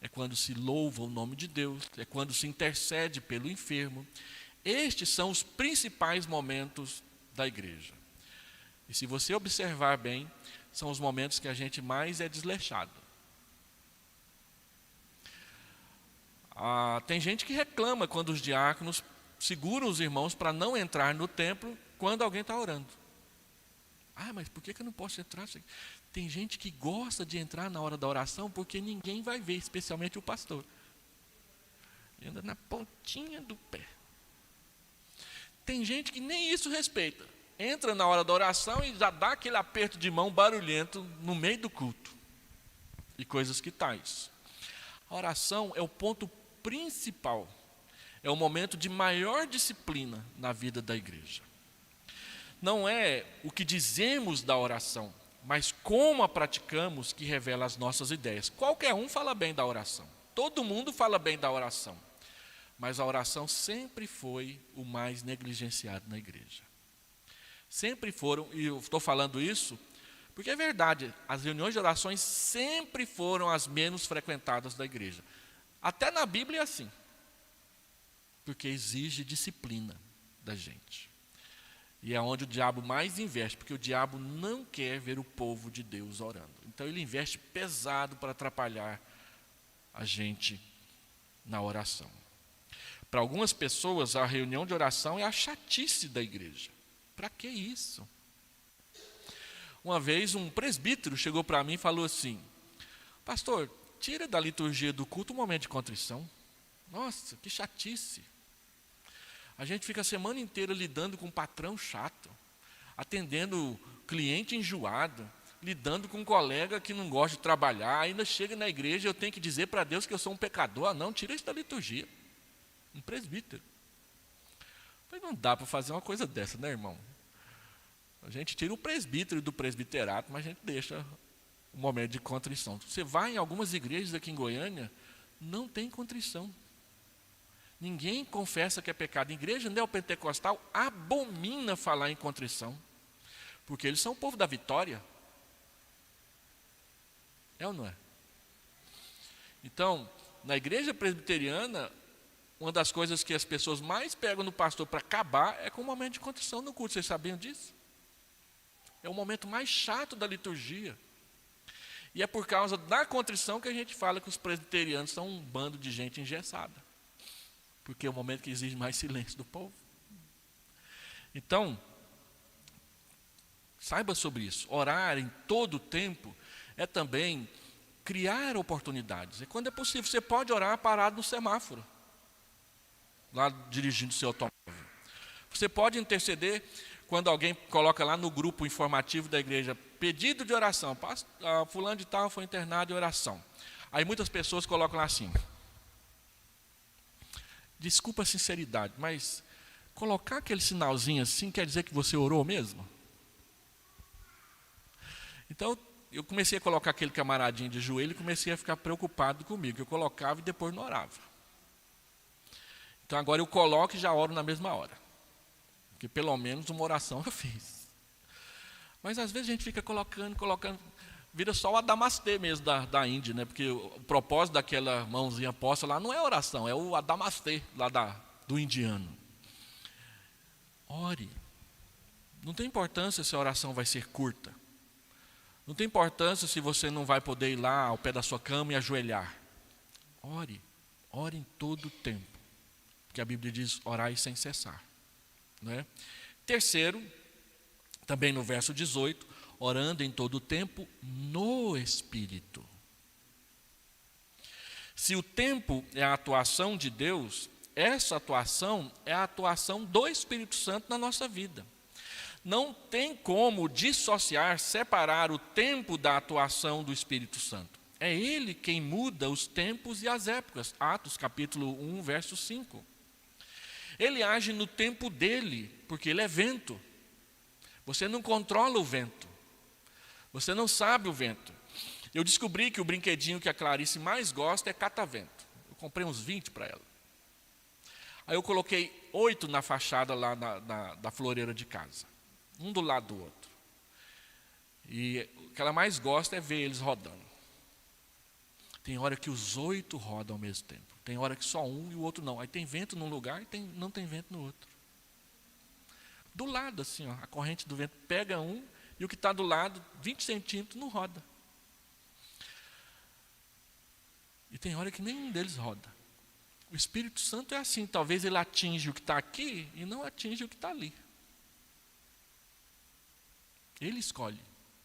é quando se louva o nome de Deus, é quando se intercede pelo enfermo. Estes são os principais momentos da igreja. E se você observar bem, são os momentos que a gente mais é desleixado. Tem gente que reclama quando os diáconos seguram os irmãos para não entrar no templo quando alguém está orando. Mas por que eu não posso entrar? Tem gente que gosta de entrar na hora da oração porque ninguém vai ver, especialmente o pastor. Ele anda na pontinha do pé. Tem gente que nem isso respeita. Entra na hora da oração e já dá aquele aperto de mão barulhento no meio do culto. E coisas que tais. A oração é o ponto principal. É o momento de maior disciplina na vida da igreja. Não é o que dizemos da oração, mas como a praticamos que revela as nossas ideias. Qualquer um fala bem da oração. Todo mundo fala bem da oração. Mas a oração sempre foi o mais negligenciado na igreja. Sempre foram, e eu estou falando isso porque é verdade, as reuniões de orações sempre foram as menos frequentadas da igreja. Até na Bíblia é assim. Porque exige disciplina da gente. E é onde o diabo mais investe, porque o diabo não quer ver o povo de Deus orando. Então ele investe pesado para atrapalhar a gente na oração. Para algumas pessoas, a reunião de oração é a chatice da igreja. Para que isso? Uma vez um presbítero chegou para mim e falou assim: pastor, tira da liturgia do culto um momento de contrição. Nossa, que chatice. A gente fica a semana inteira lidando com um patrão chato, atendendo cliente enjoado, lidando com um colega que não gosta de trabalhar, ainda chega na igreja e eu tenho que dizer para Deus que eu sou um pecador. Não, tira isso da liturgia. Um presbítero. Mas não dá para fazer uma coisa dessa, né, irmão? A gente tira o presbítero do presbiterato, mas a gente deixa um momento de contrição. Você vai em algumas igrejas aqui em Goiânia, não tem contrição. Ninguém confessa que é pecado. A igreja neopentecostal abomina falar em contrição, porque eles são o povo da vitória. É ou não é? Então, na igreja presbiteriana, uma das coisas que as pessoas mais pegam no pastor para acabar é com o momento de contrição no culto. Vocês sabiam disso? É o momento mais chato da liturgia. E é por causa da contrição que a gente fala que os presbiterianos são um bando de gente engessada. Porque é o momento que exige mais silêncio do povo. Então, saiba sobre isso. Orar em todo o tempo é também criar oportunidades. E quando é possível, você pode orar parado no semáforo, lá dirigindo seu automóvel. Você pode interceder quando alguém coloca lá no grupo informativo da igreja, pedido de oração, fulano de tal foi internado em oração. Aí muitas pessoas colocam lá assim: desculpa a sinceridade, mas colocar aquele sinalzinho assim quer dizer que você orou mesmo? Então, eu comecei a colocar aquele camaradinho de joelho e comecei a ficar preocupado comigo. Eu colocava e depois não orava. Então, agora eu coloco e já oro na mesma hora. Porque pelo menos uma oração eu fiz. Mas às vezes a gente fica colocando, vira só o Adamastê mesmo da Índia, né? Porque o propósito daquela mãozinha posta lá não é oração, é o Adamastê lá do indiano. Ore. Não tem importância se a oração vai ser curta. Não tem importância se você não vai poder ir lá ao pé da sua cama e ajoelhar. Ore. Ore em todo o tempo. Porque a Bíblia diz, orai sem cessar. Não é? Terceiro, também no verso 18, orando em todo o tempo no Espírito. Se o tempo é a atuação de Deus, essa atuação é a atuação do Espírito Santo na nossa vida. Não tem como dissociar, separar o tempo da atuação do Espírito Santo. É Ele quem muda os tempos e as épocas. Atos capítulo 1, verso 5. Ele age no tempo dele, porque ele é vento. Você não controla o vento. Você não sabe o vento. Eu descobri que o brinquedinho que a Clarice mais gosta é catavento. Eu comprei uns 20 para ela. Aí eu coloquei 8 na fachada lá da floreira de casa. Um do lado do outro. E o que ela mais gosta é ver eles rodando. Tem hora que os 8 rodam ao mesmo tempo. Tem hora que só um e o outro não. Aí tem vento num lugar e não tem vento no outro. Do lado assim, ó, a corrente do vento pega um e o que está do lado, 20 centímetros, não roda. E tem hora que nenhum deles roda. O Espírito Santo é assim, talvez ele atinja o que está aqui e não atinja o que está ali. Ele escolhe,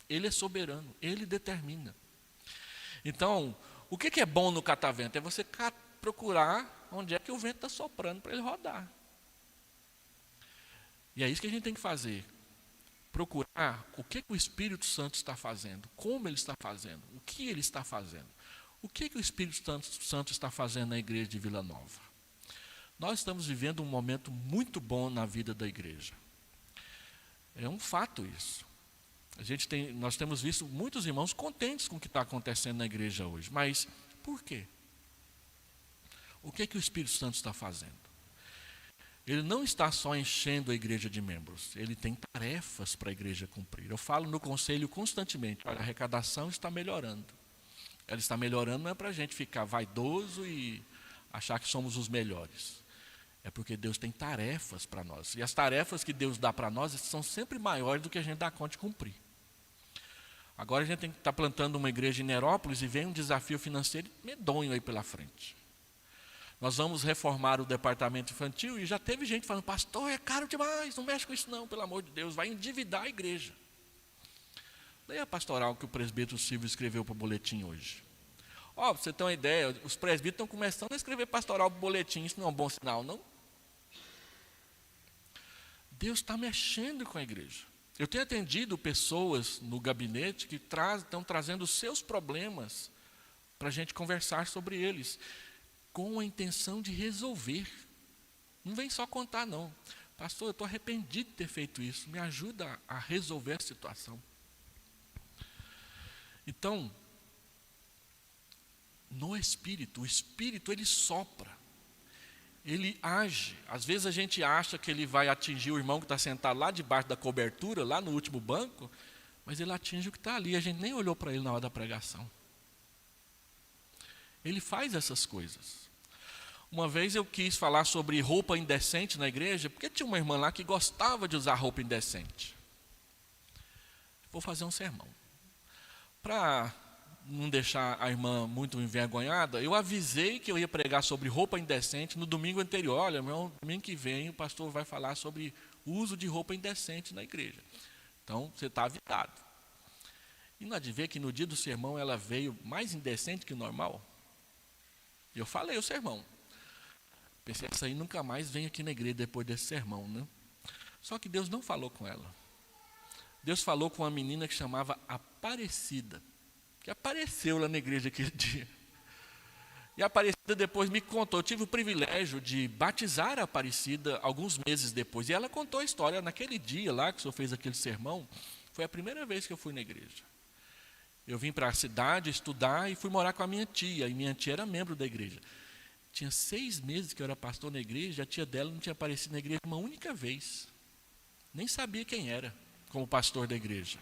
ele é soberano, ele determina. Então, o que é bom no catavento? É você procurar onde é que o vento está soprando para ele rodar. E é isso que a gente tem que fazer. Procurar o que o Espírito Santo está fazendo, como ele está fazendo, o que ele está fazendo. O que o Espírito Santo está fazendo na igreja de Vila Nova? Nós estamos vivendo um momento muito bom na vida da igreja. É um fato isso. Nós temos visto muitos irmãos contentes com o que está acontecendo na igreja hoje. Mas por quê? O que o Espírito Santo está fazendo? Ele não está só enchendo a igreja de membros. Ele tem tarefas para a igreja cumprir. Eu falo no conselho constantemente. Olha, a arrecadação está melhorando. Ela está melhorando não é para a gente ficar vaidoso e achar que somos os melhores. É porque Deus tem tarefas para nós. E as tarefas que Deus dá para nós são sempre maiores do que a gente dá conta de cumprir. Agora a gente tem que estar plantando uma igreja em Nerópolis e vem um desafio financeiro medonho aí pela frente. Nós vamos reformar o departamento infantil e já teve gente falando, pastor, é caro demais, não mexe com isso não, pelo amor de Deus, vai endividar a igreja. Leia a pastoral que o presbítero Silvio escreveu para o boletim hoje. Ó, para você ter uma ideia, os presbíteros estão começando a escrever pastoral para o boletim, isso não é um bom sinal, não? Deus está mexendo com a igreja. Eu tenho atendido pessoas no gabinete que estão trazendo os seus problemas para a gente conversar sobre eles, com a intenção de resolver. Não vem só contar, não. Pastor, eu estou arrependido de ter feito isso, me ajuda a resolver a situação. Então, no Espírito, o Espírito ele sopra, ele age. Às vezes a gente acha que ele vai atingir o irmão que está sentado lá debaixo da cobertura, lá no último banco, mas ele atinge o que está ali, a gente nem olhou para ele na hora da pregação. Ele faz essas coisas. Uma vez eu quis falar sobre roupa indecente na igreja, porque tinha uma irmã lá que gostava de usar roupa indecente. Vou fazer um sermão. Para não deixar a irmã muito envergonhada, eu avisei que eu ia pregar sobre roupa indecente no domingo anterior. Olha, domingo que vem o pastor vai falar sobre o uso de roupa indecente na igreja. Então, você está avisado. E não adivinha que no dia do sermão ela veio mais indecente que o normal? Eu falei o sermão. Pensei, essa aí nunca mais vem aqui na igreja depois desse sermão, né? Só que Deus não falou com ela. Deus falou com uma menina que chamava Aparecida, que apareceu lá na igreja aquele dia. E a Aparecida depois me contou, eu tive o privilégio de batizar a Aparecida alguns meses depois. E ela contou a história, naquele dia lá que o senhor fez aquele sermão, foi a primeira vez que eu fui na igreja. Eu vim para a cidade estudar e fui morar com a minha tia, e minha tia era membro da igreja. Tinha 6 meses que eu era pastor na igreja, a tia dela não tinha aparecido na igreja uma única vez. Nem sabia quem era, como pastor da igreja.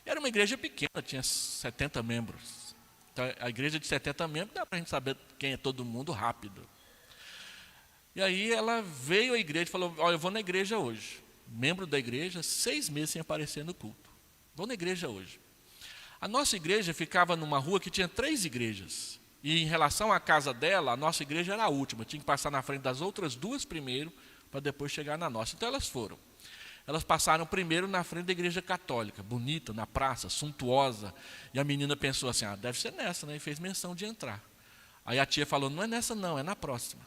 Era uma igreja pequena, tinha 70 membros. Então, a igreja de 70 membros, dá para a gente saber quem é todo mundo rápido. E aí ela veio à igreja e falou, olha, eu vou na igreja hoje. Membro da igreja, 6 meses sem aparecer no culto. Vou na igreja hoje. A nossa igreja ficava numa rua que tinha 3 igrejas. E em relação à casa dela, a nossa igreja era a última. Tinha que passar na frente das outras 2 primeiro, para depois chegar na nossa. Então elas foram. Elas passaram primeiro na frente da igreja católica, bonita, na praça, suntuosa. E a menina pensou assim, deve ser nessa, né? E fez menção de entrar. Aí a tia falou, não é nessa não, é na próxima.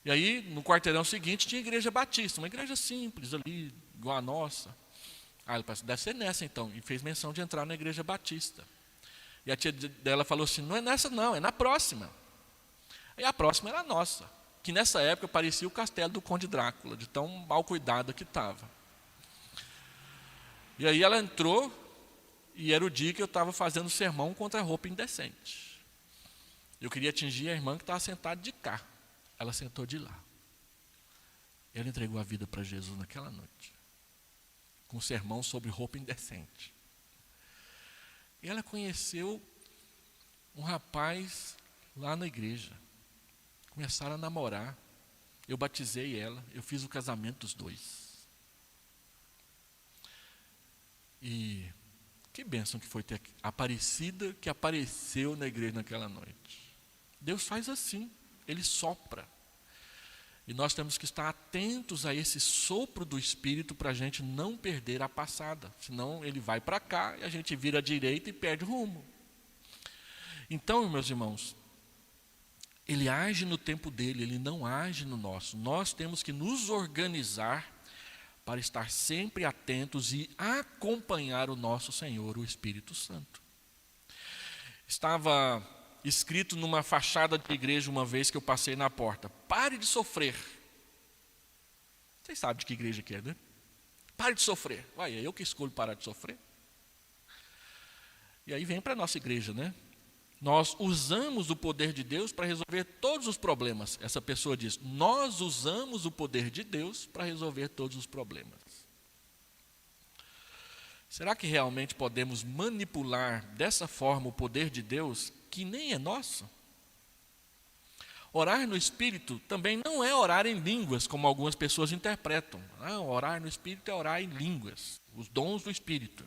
E aí, no quarteirão seguinte, tinha a igreja batista, uma igreja simples ali, igual a nossa. Aí ela pensou, deve ser nessa então. E fez menção de entrar na igreja batista. E a tia dela falou assim, não é nessa não, é na próxima. Aí a próxima era a nossa. Que nessa época parecia o castelo do Conde Drácula, de tão mal cuidado que estava. E aí ela entrou, e era o dia que eu estava fazendo sermão contra a roupa indecente. Eu queria atingir a irmã que estava sentada de cá. Ela sentou de lá. Ela entregou a vida para Jesus naquela noite, com um sermão sobre roupa indecente. E ela conheceu um rapaz lá na igreja. Começaram a namorar, eu batizei ela, eu fiz o casamento dos 2. E que bênção que foi ter Aparecida que apareceu na igreja naquela noite. Deus faz assim, Ele sopra. E nós temos que estar atentos a esse sopro do Espírito para a gente não perder a passada. Senão ele vai para cá e a gente vira à direita e perde o rumo. Então, meus irmãos, Ele age no tempo dele, Ele não age no nosso. Nós temos que nos organizar para estar sempre atentos e acompanhar o nosso Senhor, o Espírito Santo. Estava escrito numa fachada de igreja uma vez que eu passei na porta, pare de sofrer. Vocês sabem de que igreja que é, né? Pare de sofrer. Uai, é eu que escolho parar de sofrer. E aí vem para a nossa igreja, né? Nós usamos o poder de Deus para resolver todos os problemas. Essa pessoa diz, nós usamos o poder de Deus para resolver todos os problemas. Será que realmente podemos manipular dessa forma o poder de Deus, que nem é nosso? Orar no Espírito também não é orar em línguas, como algumas pessoas interpretam. Não, orar no Espírito é orar em línguas, os dons do Espírito.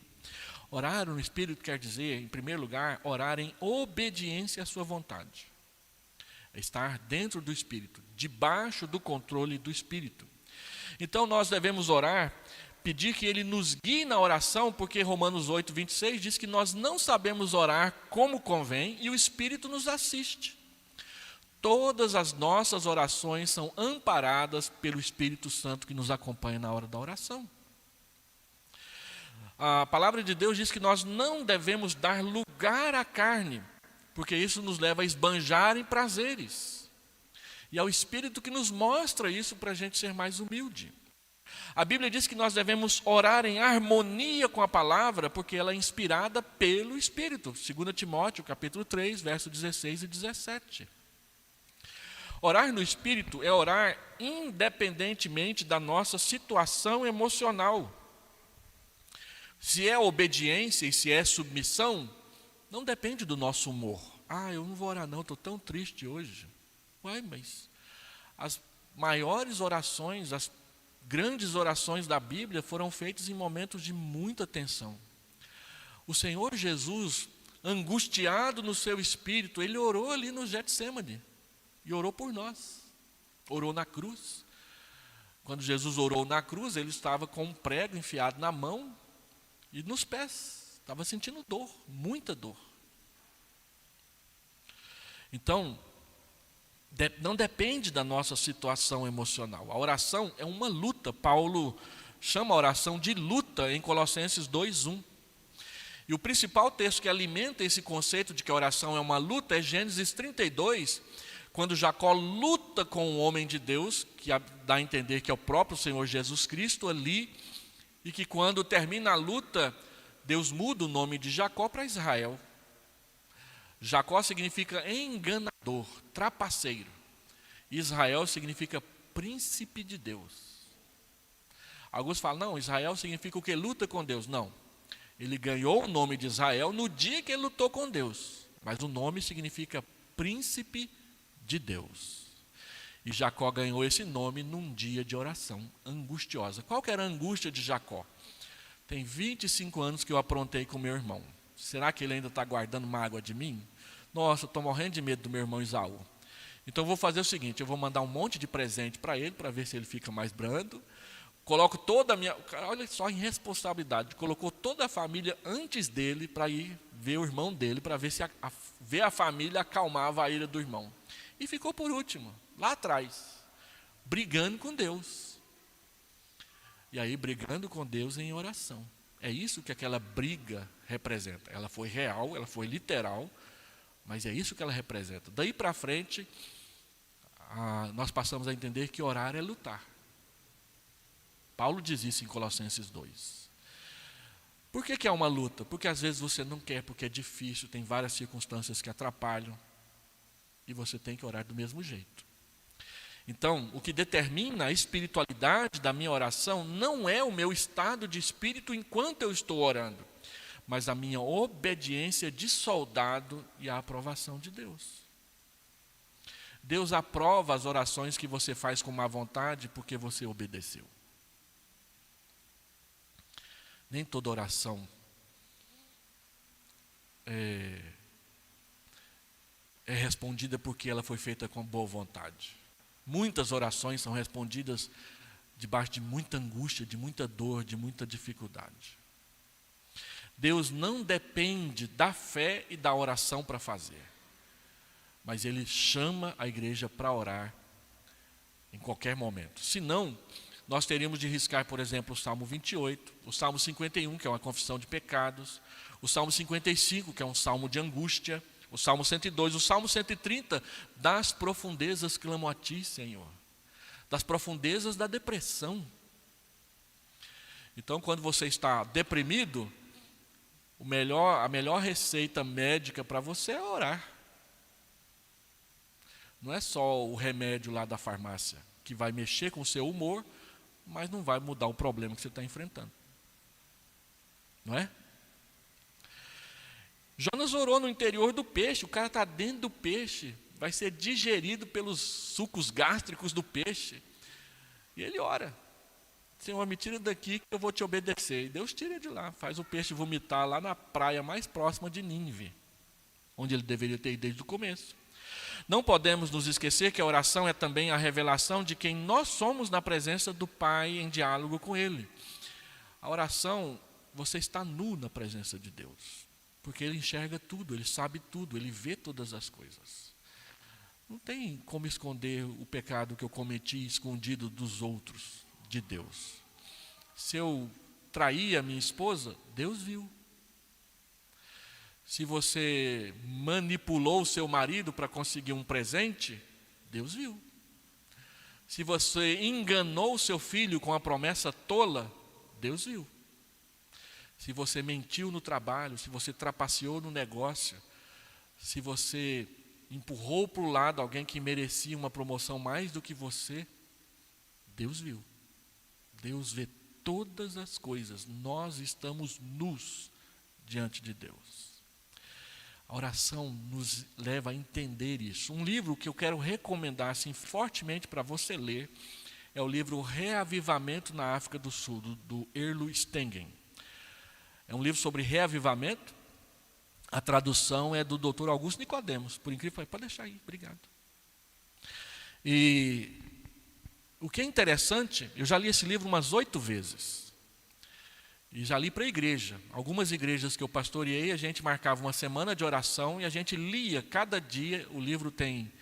Orar no Espírito quer dizer, em primeiro lugar, orar em obediência à sua vontade. É estar dentro do Espírito, debaixo do controle do Espírito. Então nós devemos orar, pedir que Ele nos guie na oração, porque Romanos 8, 26 diz que nós não sabemos orar como convém e o Espírito nos assiste. Todas as nossas orações são amparadas pelo Espírito Santo que nos acompanha na hora da oração. A palavra de Deus diz que nós não devemos dar lugar à carne, porque isso nos leva a esbanjar em prazeres. E é o Espírito que nos mostra isso para a gente ser mais humilde. A Bíblia diz que nós devemos orar em harmonia com a palavra, porque ela é inspirada pelo Espírito. 2 Timóteo, capítulo 3, versos 16 e 17. Orar no Espírito é orar independentemente da nossa situação emocional. Se é obediência e se é submissão, não depende do nosso humor. Eu não vou orar não, estou tão triste hoje. Mas as maiores orações, as grandes orações da Bíblia foram feitas em momentos de muita tensão. O Senhor Jesus, angustiado no seu espírito, Ele orou ali no Getsêmani. E orou por nós. Orou na cruz. Quando Jesus orou na cruz, Ele estava com um prego enfiado na mão e nos pés. Estava sentindo dor, muita dor. Então, não depende da nossa situação emocional. A oração é uma luta. Paulo chama a oração de luta em Colossenses 2:1. E o principal texto que alimenta esse conceito de que a oração é uma luta é Gênesis 32, quando Jacó luta com o homem de Deus, que dá a entender que é o próprio Senhor Jesus Cristo ali, e que quando termina a luta, Deus muda o nome de Jacó para Israel. Jacó significa enganador, trapaceiro. Israel significa príncipe de Deus. Alguns falam, não, Israel significa o que luta com Deus. Não, ele ganhou o nome de Israel no dia que ele lutou com Deus. Mas o nome significa príncipe de Deus. E Jacó ganhou esse nome num dia de oração angustiosa. Qual que era a angústia de Jacó? Tem 25 anos que eu aprontei com meu irmão. Será que ele ainda está guardando mágoa de mim? Nossa, eu estou morrendo de medo do meu irmão Esaú. Então eu vou fazer o seguinte, eu vou mandar um monte de presente para ele, para ver se ele fica mais brando. Coloco toda a minha... Olha só a irresponsabilidade. Colocou toda a família antes dele para ir ver o irmão dele, para ver se ver a família acalmava a ira do irmão. E ficou por último, lá atrás, brigando com Deus. E aí, brigando com Deus em oração. É isso que aquela briga representa. Ela foi real, ela foi literal, mas é isso que ela representa. Daí para frente, nós passamos a entender que orar é lutar. Paulo diz isso em Colossenses 2. Por que é uma luta? Porque às vezes você não quer, porque é difícil, tem várias circunstâncias que atrapalham, e você tem que orar do mesmo jeito. Então, o que determina a espiritualidade da minha oração não é o meu estado de espírito enquanto eu estou orando, mas a minha obediência de soldado e a aprovação de Deus. Deus aprova as orações que você faz com má vontade porque você obedeceu. Nem toda oração é respondida porque ela foi feita com boa vontade. Muitas orações são respondidas debaixo de muita angústia, de muita dor, de muita dificuldade. Deus não depende da fé e da oração para fazer, mas Ele chama a igreja para orar em qualquer momento. Senão, nós teríamos de riscar, por exemplo, o Salmo 28, o Salmo 51, que é uma confissão de pecados, o Salmo 55, que é um salmo de angústia, o Salmo 102, o Salmo 130, das profundezas clamo a ti, Senhor, das profundezas da depressão. Então, quando você está deprimido, a melhor receita médica para você é orar. Não é só o remédio lá da farmácia, que vai mexer com o seu humor, mas não vai mudar o problema que você está enfrentando. Não é? Jonas orou no interior do peixe, o cara está dentro do peixe, vai ser digerido pelos sucos gástricos do peixe. E ele ora, Senhor, me tira daqui que eu vou te obedecer. E Deus tira de lá, faz o peixe vomitar lá na praia mais próxima de Nínive, onde ele deveria ter ido desde o começo. Não podemos nos esquecer que a oração é também a revelação de quem nós somos na presença do Pai, em diálogo com Ele. A oração, você está nu na presença de Deus, porque Ele enxerga tudo, Ele sabe tudo, Ele vê todas as coisas. Não tem como esconder o pecado que eu cometi escondido dos outros, de Deus. Se eu traí a minha esposa, Deus viu. Se você manipulou o seu marido para conseguir um presente, Deus viu. Se você enganou o seu filho com a promessa tola, Deus viu. Se você mentiu no trabalho, se você trapaceou no negócio, se você empurrou para o lado alguém que merecia uma promoção mais do que você, Deus viu. Deus vê todas as coisas. Nós estamos nus diante de Deus. A oração nos leva a entender isso. Um livro que eu quero recomendar assim, fortemente para você ler é o livro Reavivamento na África do Sul, do Erlo Stengen. É um livro sobre reavivamento. A tradução é do Dr. Augusto Nicodemos. Por incrível que pareça, pode deixar aí, obrigado. E o que é interessante, eu já li esse livro umas 8 vezes. E já li para a igreja. Algumas igrejas que eu pastoreei, a gente marcava uma semana de oração e a gente lia cada dia. O livro tem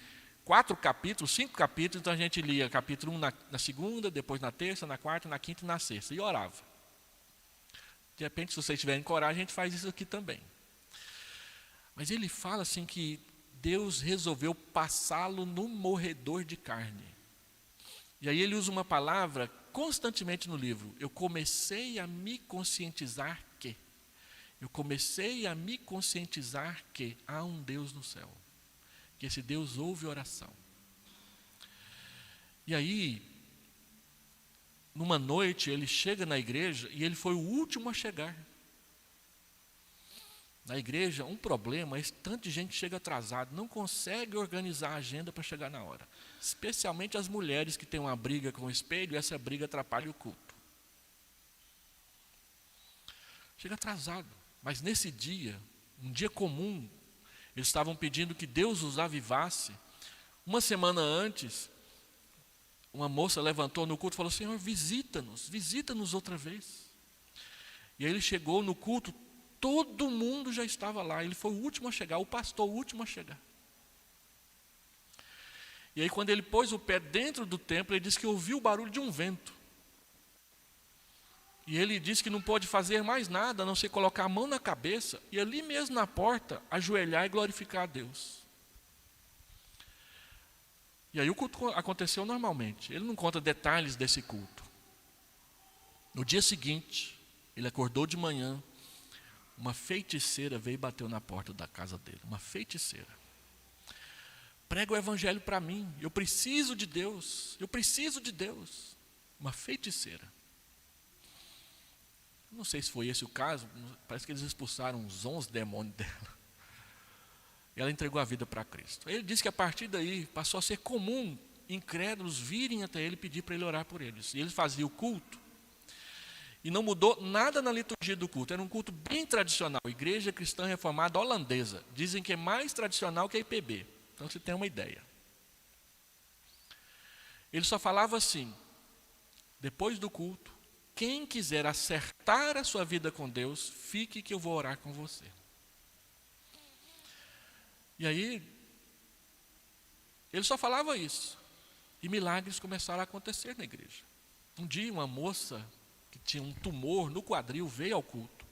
4 capítulos, 5 capítulos, então a gente lia capítulo 1 na segunda, depois na terça, na quarta, na quinta e na sexta. E orava. De repente, se vocês tiverem coragem, a gente faz isso aqui também. Mas ele fala assim que Deus resolveu passá-lo no morredor de carne. E aí ele usa uma palavra constantemente no livro. Eu comecei a me conscientizar que. Eu comecei a me conscientizar que há um Deus no céu. Que esse Deus ouve oração. E aí, numa noite, ele chega na igreja e ele foi o último a chegar. Na igreja, um problema é que tanta gente chega atrasado, não consegue organizar a agenda para chegar na hora. Especialmente as mulheres que têm uma briga com o espelho, e essa briga atrapalha o culto. Chega atrasado. Mas nesse dia, um dia comum, eles estavam pedindo que Deus os avivasse. Uma semana antes, uma moça levantou no culto e falou: Senhor, visita-nos outra vez. E aí ele chegou no culto, todo mundo já estava lá, ele foi o último a chegar, o pastor o último a chegar. E aí quando ele pôs o pé dentro do templo, ele disse que ouviu o barulho de um vento. E ele disse que não pôde fazer mais nada, a não ser colocar a mão na cabeça, e ali mesmo na porta, ajoelhar e glorificar a Deus. E aí o culto aconteceu normalmente, ele não conta detalhes desse culto. No dia seguinte, ele acordou de manhã, uma feiticeira veio e bateu na porta da casa dele, uma feiticeira. Prega o evangelho para mim, eu preciso de Deus, uma feiticeira. Não sei se foi esse o caso, parece que eles expulsaram uns 11 demônios dela. E ela entregou a vida para Cristo. Ele disse que a partir daí passou a ser comum incrédulos virem até ele e pedir para ele orar por eles. E ele fazia o culto. E não mudou nada na liturgia do culto. Era um culto bem tradicional. Igreja Cristã Reformada Holandesa. Dizem que é mais tradicional que a IPB. Então você tem uma ideia. Ele só falava assim: depois do culto, quem quiser acertar a sua vida com Deus, fique que eu vou orar com você. E aí, ele só falava isso. E milagres começaram a acontecer na igreja. Um dia, uma moça que tinha um tumor no quadril veio ao culto.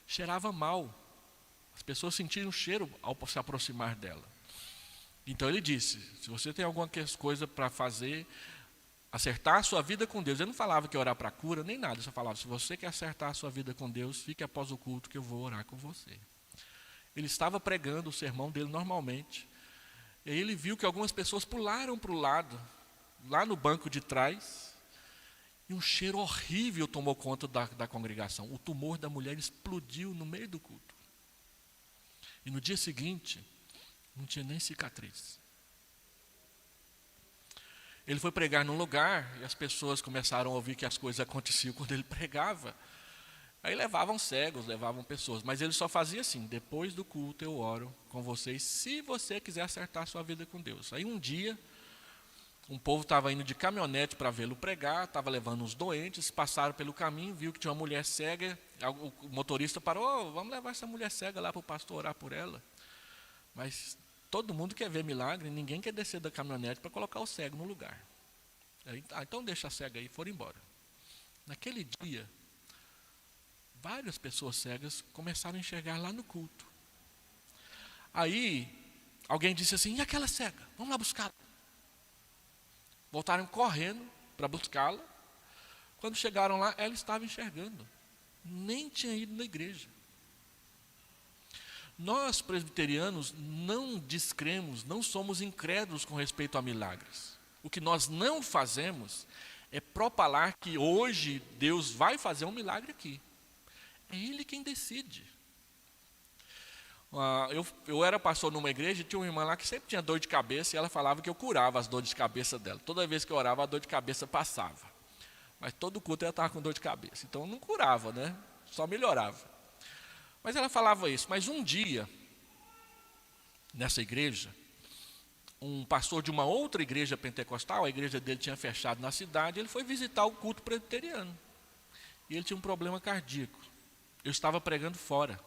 Cheirava mal. As pessoas sentiram o cheiro ao se aproximar dela. Então ele disse: se você tem alguma coisa para fazer, acertar a sua vida com Deus. Ele não falava que ia orar para cura, nem nada. Ele só falava: se você quer acertar a sua vida com Deus, fique após o culto que eu vou orar com você. Ele estava pregando o sermão dele normalmente. E aí ele viu que algumas pessoas pularam para o lado, lá no banco de trás, e um cheiro horrível tomou conta da congregação. O tumor da mulher explodiu no meio do culto. E no dia seguinte, não tinha nem cicatriz. Ele foi pregar num lugar, e as pessoas começaram a ouvir que as coisas aconteciam quando ele pregava. Aí levavam cegos, levavam pessoas, mas ele só fazia assim: depois do culto eu oro com vocês, se você quiser acertar a sua vida com Deus. Aí um dia, um povo estava indo de caminhonete para vê-lo pregar, estava levando uns doentes, passaram pelo caminho, viu que tinha uma mulher cega, o motorista parou: vamos levar essa mulher cega lá para o pastor orar por ela. Mas todo mundo quer ver milagre, ninguém quer descer da caminhonete para colocar o cego no lugar. Aí, então deixa a cega aí, foram embora. Naquele dia, várias pessoas cegas começaram a enxergar lá no culto. Aí, alguém disse assim: e aquela cega? Vamos lá buscá-la. Voltaram correndo para buscá-la. Quando chegaram lá, ela estava enxergando. Nem tinha ido na igreja. Nós, presbiterianos, não descremos, não somos incrédulos com respeito a milagres. O que nós não fazemos é propalar que hoje Deus vai fazer um milagre aqui. É Ele quem decide. Eu era pastor numa igreja e tinha uma irmã lá que sempre tinha dor de cabeça, e ela falava que eu curava as dores de cabeça dela. Toda vez que eu orava, a dor de cabeça passava. Mas todo culto ela estava com dor de cabeça. Então não curava, né? Só melhorava. Mas ela falava isso. Mas um dia, nessa igreja, um pastor de uma outra igreja pentecostal, a igreja dele tinha fechado na cidade, ele foi visitar o culto presbiteriano. E ele tinha um problema cardíaco. Eu estava pregando fora.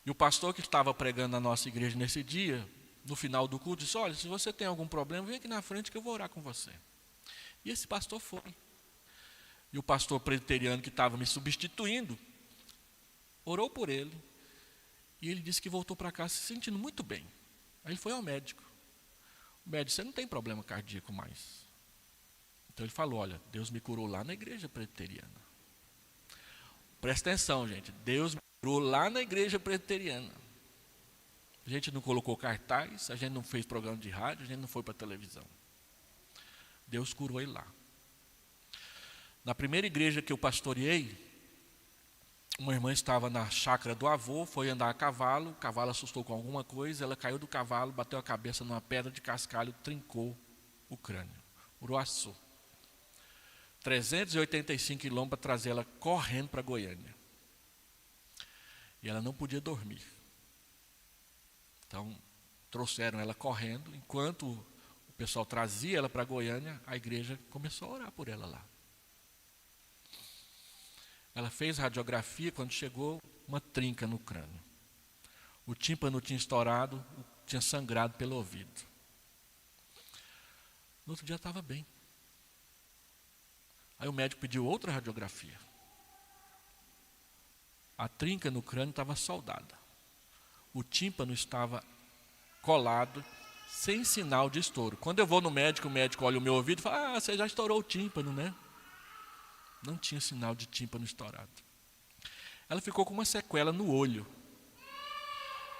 E o pastor que estava pregando na nossa igreja nesse dia, no final do culto, disse: olha, se você tem algum problema, vem aqui na frente que eu vou orar com você. E esse pastor foi. E o pastor presbiteriano que estava me substituindo, orou por ele. E ele disse que voltou para casa se sentindo muito bem. Aí ele foi ao médico. O médico disse, você não tem problema cardíaco mais. Então ele falou, olha, Deus me curou lá na igreja presbiteriana. Presta atenção, gente. Deus me curou lá na igreja presbiteriana. A gente não colocou cartaz, a gente não fez programa de rádio, a gente não foi para a televisão. Deus curou ele lá. Na primeira igreja que eu pastoreei, uma irmã estava na chácara do avô, foi andar a cavalo, o cavalo assustou com alguma coisa, ela caiu do cavalo, bateu a cabeça numa pedra de cascalho, trincou o crânio, uruaçu. 385 quilômetros para trazer ela correndo para Goiânia. E ela não podia dormir. Então, trouxeram ela correndo, enquanto o pessoal trazia ela para Goiânia, a igreja começou a orar por ela lá. Ela fez radiografia, quando chegou, uma trinca no crânio. O tímpano tinha estourado, tinha sangrado pelo ouvido. No outro dia estava bem. Aí o médico pediu outra radiografia. A trinca no crânio estava soldada. O tímpano estava colado, sem sinal de estouro. Quando eu vou no médico, o médico olha o meu ouvido e fala, você já estourou o tímpano, né? Não tinha sinal de tímpano estourado. Ela ficou com uma sequela no olho,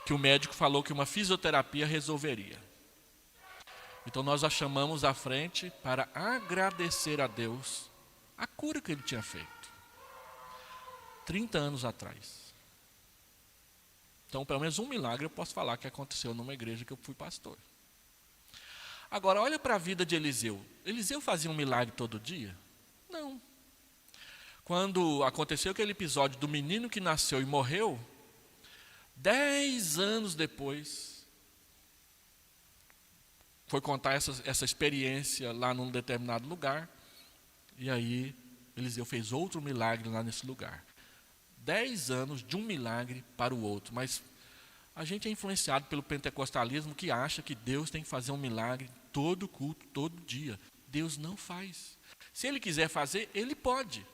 que o médico falou que uma fisioterapia resolveria. Então nós a chamamos à frente para agradecer a Deus a cura que ele tinha feito. 30 anos atrás. Então, pelo menos um milagre eu posso falar que aconteceu numa igreja que eu fui pastor. Agora, olha para a vida de Eliseu. Eliseu fazia um milagre todo dia? Não. Quando aconteceu aquele episódio do menino que nasceu e morreu, 10 anos depois, foi contar essa experiência lá num determinado lugar, e aí Eliseu fez outro milagre lá nesse lugar. 10 anos de um milagre para o outro, mas a gente é influenciado pelo pentecostalismo que acha que Deus tem que fazer um milagre todo culto, todo dia. Deus não faz. Se Ele quiser fazer, Ele pode.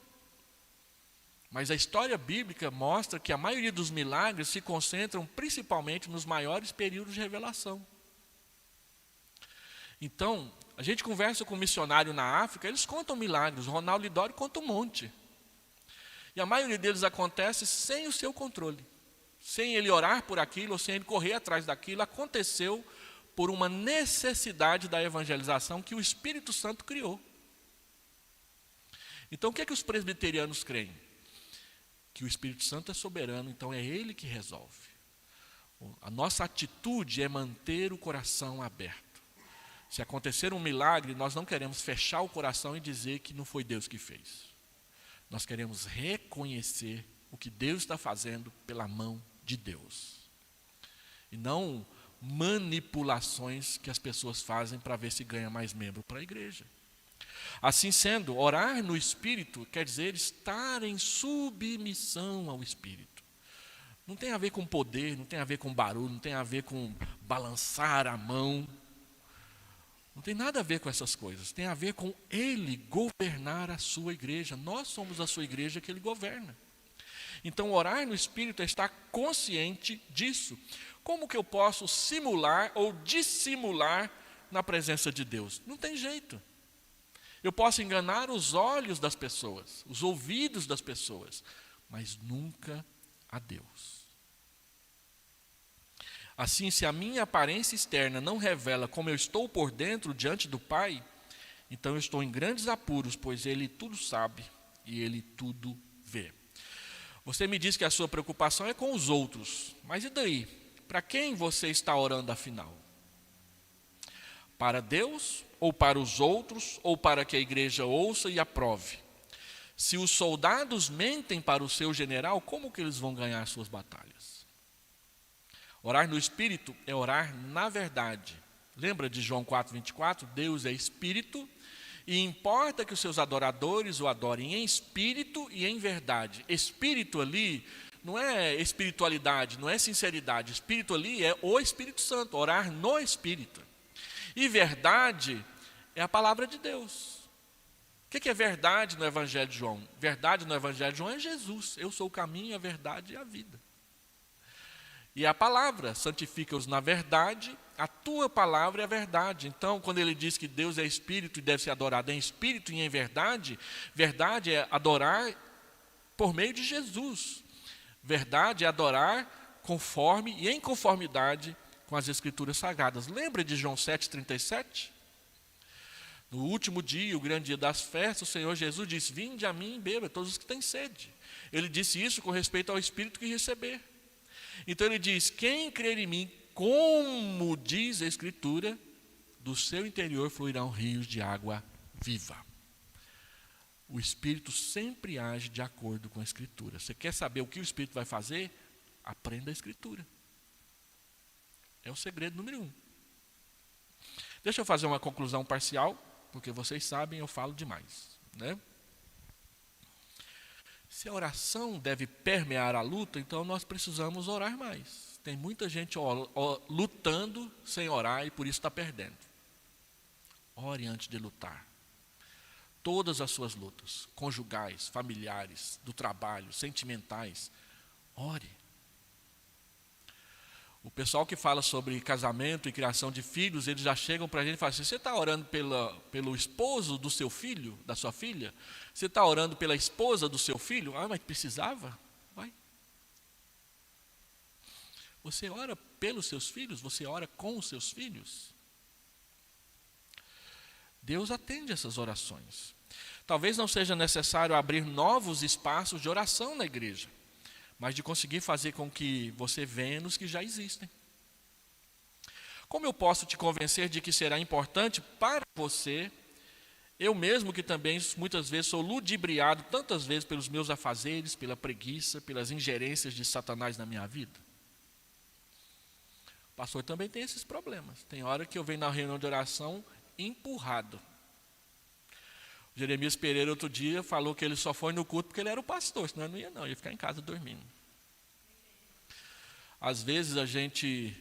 Mas a história bíblica mostra que a maioria dos milagres se concentram principalmente nos maiores períodos de revelação. Então, a gente conversa com um missionário na África, eles contam milagres, o Ronaldo Lidório conta um monte. E a maioria deles acontece sem o seu controle. Sem ele orar por aquilo, ou sem ele correr atrás daquilo, aconteceu por uma necessidade da evangelização que o Espírito Santo criou. Então, o que é que os presbiterianos creem? Que o Espírito Santo é soberano, então é Ele que resolve. A nossa atitude é manter o coração aberto. Se acontecer um milagre, nós não queremos fechar o coração e dizer que não foi Deus que fez. Nós queremos reconhecer o que Deus está fazendo pela mão de Deus. E não manipulações que as pessoas fazem para ver se ganha mais membro para a igreja. Assim sendo, orar no Espírito quer dizer estar em submissão ao Espírito. Não tem a ver com poder, não tem a ver com barulho, não tem a ver com balançar a mão. Não tem nada a ver com essas coisas. Tem a ver com Ele governar a sua igreja. Nós somos a sua igreja que Ele governa. Então, orar no Espírito é estar consciente disso. Como que eu posso simular ou dissimular na presença de Deus? Não tem jeito. Eu posso enganar os olhos das pessoas, os ouvidos das pessoas, mas nunca a Deus. Assim, se a minha aparência externa não revela como eu estou por dentro diante do Pai, então eu estou em grandes apuros, pois Ele tudo sabe e Ele tudo vê. Você me diz que a sua preocupação é com os outros, mas e daí? Para quem você está orando afinal? Para Deus ou para os outros, ou para que a igreja ouça e aprove? Se os soldados mentem para o seu general, como que eles vão ganhar suas batalhas? Orar no Espírito é orar na verdade. Lembra de João 4,24? Deus é Espírito e importa que os seus adoradores o adorem em espírito e em verdade. Espírito ali não é espiritualidade, não é sinceridade. Espírito ali é o Espírito Santo, orar no Espírito. E verdade é a palavra de Deus. O O que é verdade no Evangelho de João? Verdade no Evangelho de João é Jesus. Eu sou o caminho, a verdade e a vida. E a palavra, santifica-os na verdade, a tua palavra é a verdade. Então, quando ele diz que Deus é espírito e deve ser adorado em espírito e em verdade, verdade é adorar por meio de Jesus. Verdade é adorar conforme e em conformidade com as Escrituras Sagradas. Lembra de João 7,37? No último dia, o grande dia das festas, o Senhor Jesus disse: vinde a mim e beba, todos os que têm sede. Ele disse isso com respeito ao Espírito que receber. Então ele diz: quem crer em mim, como diz a Escritura, do seu interior fluirão rios de água viva. O Espírito sempre age de acordo com a Escritura. Você quer saber o que o Espírito vai fazer? Aprenda a Escritura. É o segredo número 1. Deixa eu fazer uma conclusão parcial, porque vocês sabem, eu falo demais, né? Se a oração deve permear a luta, então nós precisamos orar mais. Tem muita gente lutando sem orar e por isso está perdendo. Ore antes de lutar. Todas as suas lutas, conjugais, familiares, do trabalho, sentimentais, ore. O pessoal que fala sobre casamento e criação de filhos, eles já chegam para a gente e falam assim: você está orando pelo esposo do seu filho, da sua filha? Você está orando pela esposa do seu filho? Ah, mas precisava? Vai. Você ora pelos seus filhos? Você ora com os seus filhos? Deus atende essas orações. Talvez não seja necessário abrir novos espaços de oração na igreja, mas de conseguir fazer com que você venha nos que já existem. Como eu posso te convencer de que será importante para você, eu mesmo que também muitas vezes sou ludibriado tantas vezes pelos meus afazeres, pela preguiça, pelas ingerências de Satanás na minha vida? O pastor também tem esses problemas. Tem hora que eu venho na reunião de oração empurrado. Jeremias Pereira outro dia falou que ele só foi no culto porque ele era o pastor, senão ele não ia ficar em casa dormindo. Às vezes a gente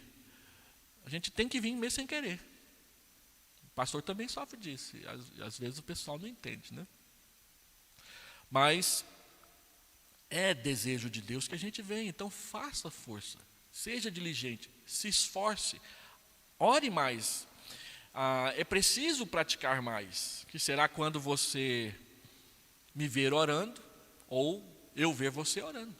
tem que vir mesmo sem querer. O pastor também sofre disso. Às vezes o pessoal não entende, né? Mas é desejo de Deus que a gente venha. Então faça força, seja diligente, se esforce, ore mais. É preciso praticar mais, que será quando você me ver orando ou eu ver você orando.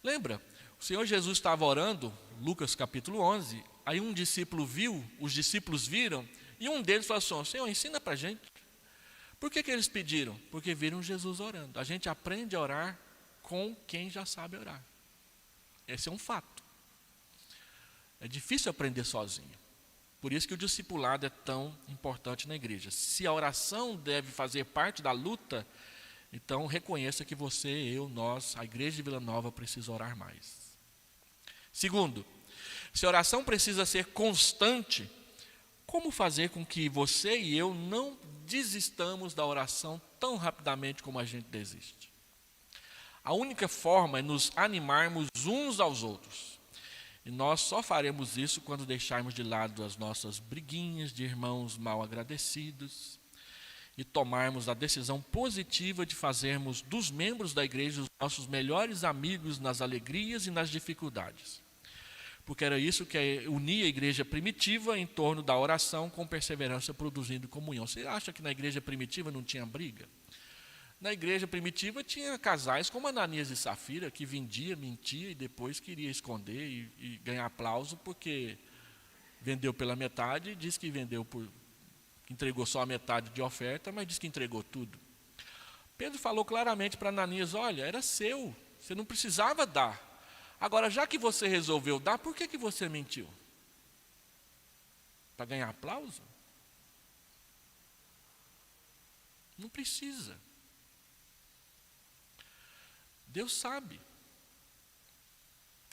Lembra, o Senhor Jesus estava orando, Lucas capítulo 11, aí um discípulo viu, os discípulos viram, e um deles falou assim: Senhor, ensina para a gente. Por que eles pediram? Porque viram Jesus orando. A gente aprende a orar com quem já sabe orar. Esse é um fato. É difícil aprender sozinho. Por isso que o discipulado é tão importante na igreja. Se a oração deve fazer parte da luta, então reconheça que você, eu, nós, a igreja de Vila Nova precisa orar mais. Segundo, se a oração precisa ser constante, como fazer com que você e eu não desistamos da oração tão rapidamente como a gente desiste? A única forma é nos animarmos uns aos outros. E nós só faremos isso quando deixarmos de lado as nossas briguinhas de irmãos mal agradecidos e tomarmos a decisão positiva de fazermos dos membros da igreja os nossos melhores amigos nas alegrias e nas dificuldades. Porque era isso que unia a igreja primitiva em torno da oração, com perseverança produzindo comunhão. Você acha que na igreja primitiva não tinha briga? Na igreja primitiva tinha casais como Ananias e Safira, que vendia, mentia e depois queria esconder e ganhar aplauso porque vendeu pela metade e disse que entregou só a metade de oferta, mas disse que entregou tudo. Pedro falou claramente para Ananias: olha, era seu, você não precisava dar. Agora, já que você resolveu dar, por que você mentiu? Para ganhar aplauso? Não precisa. Deus sabe.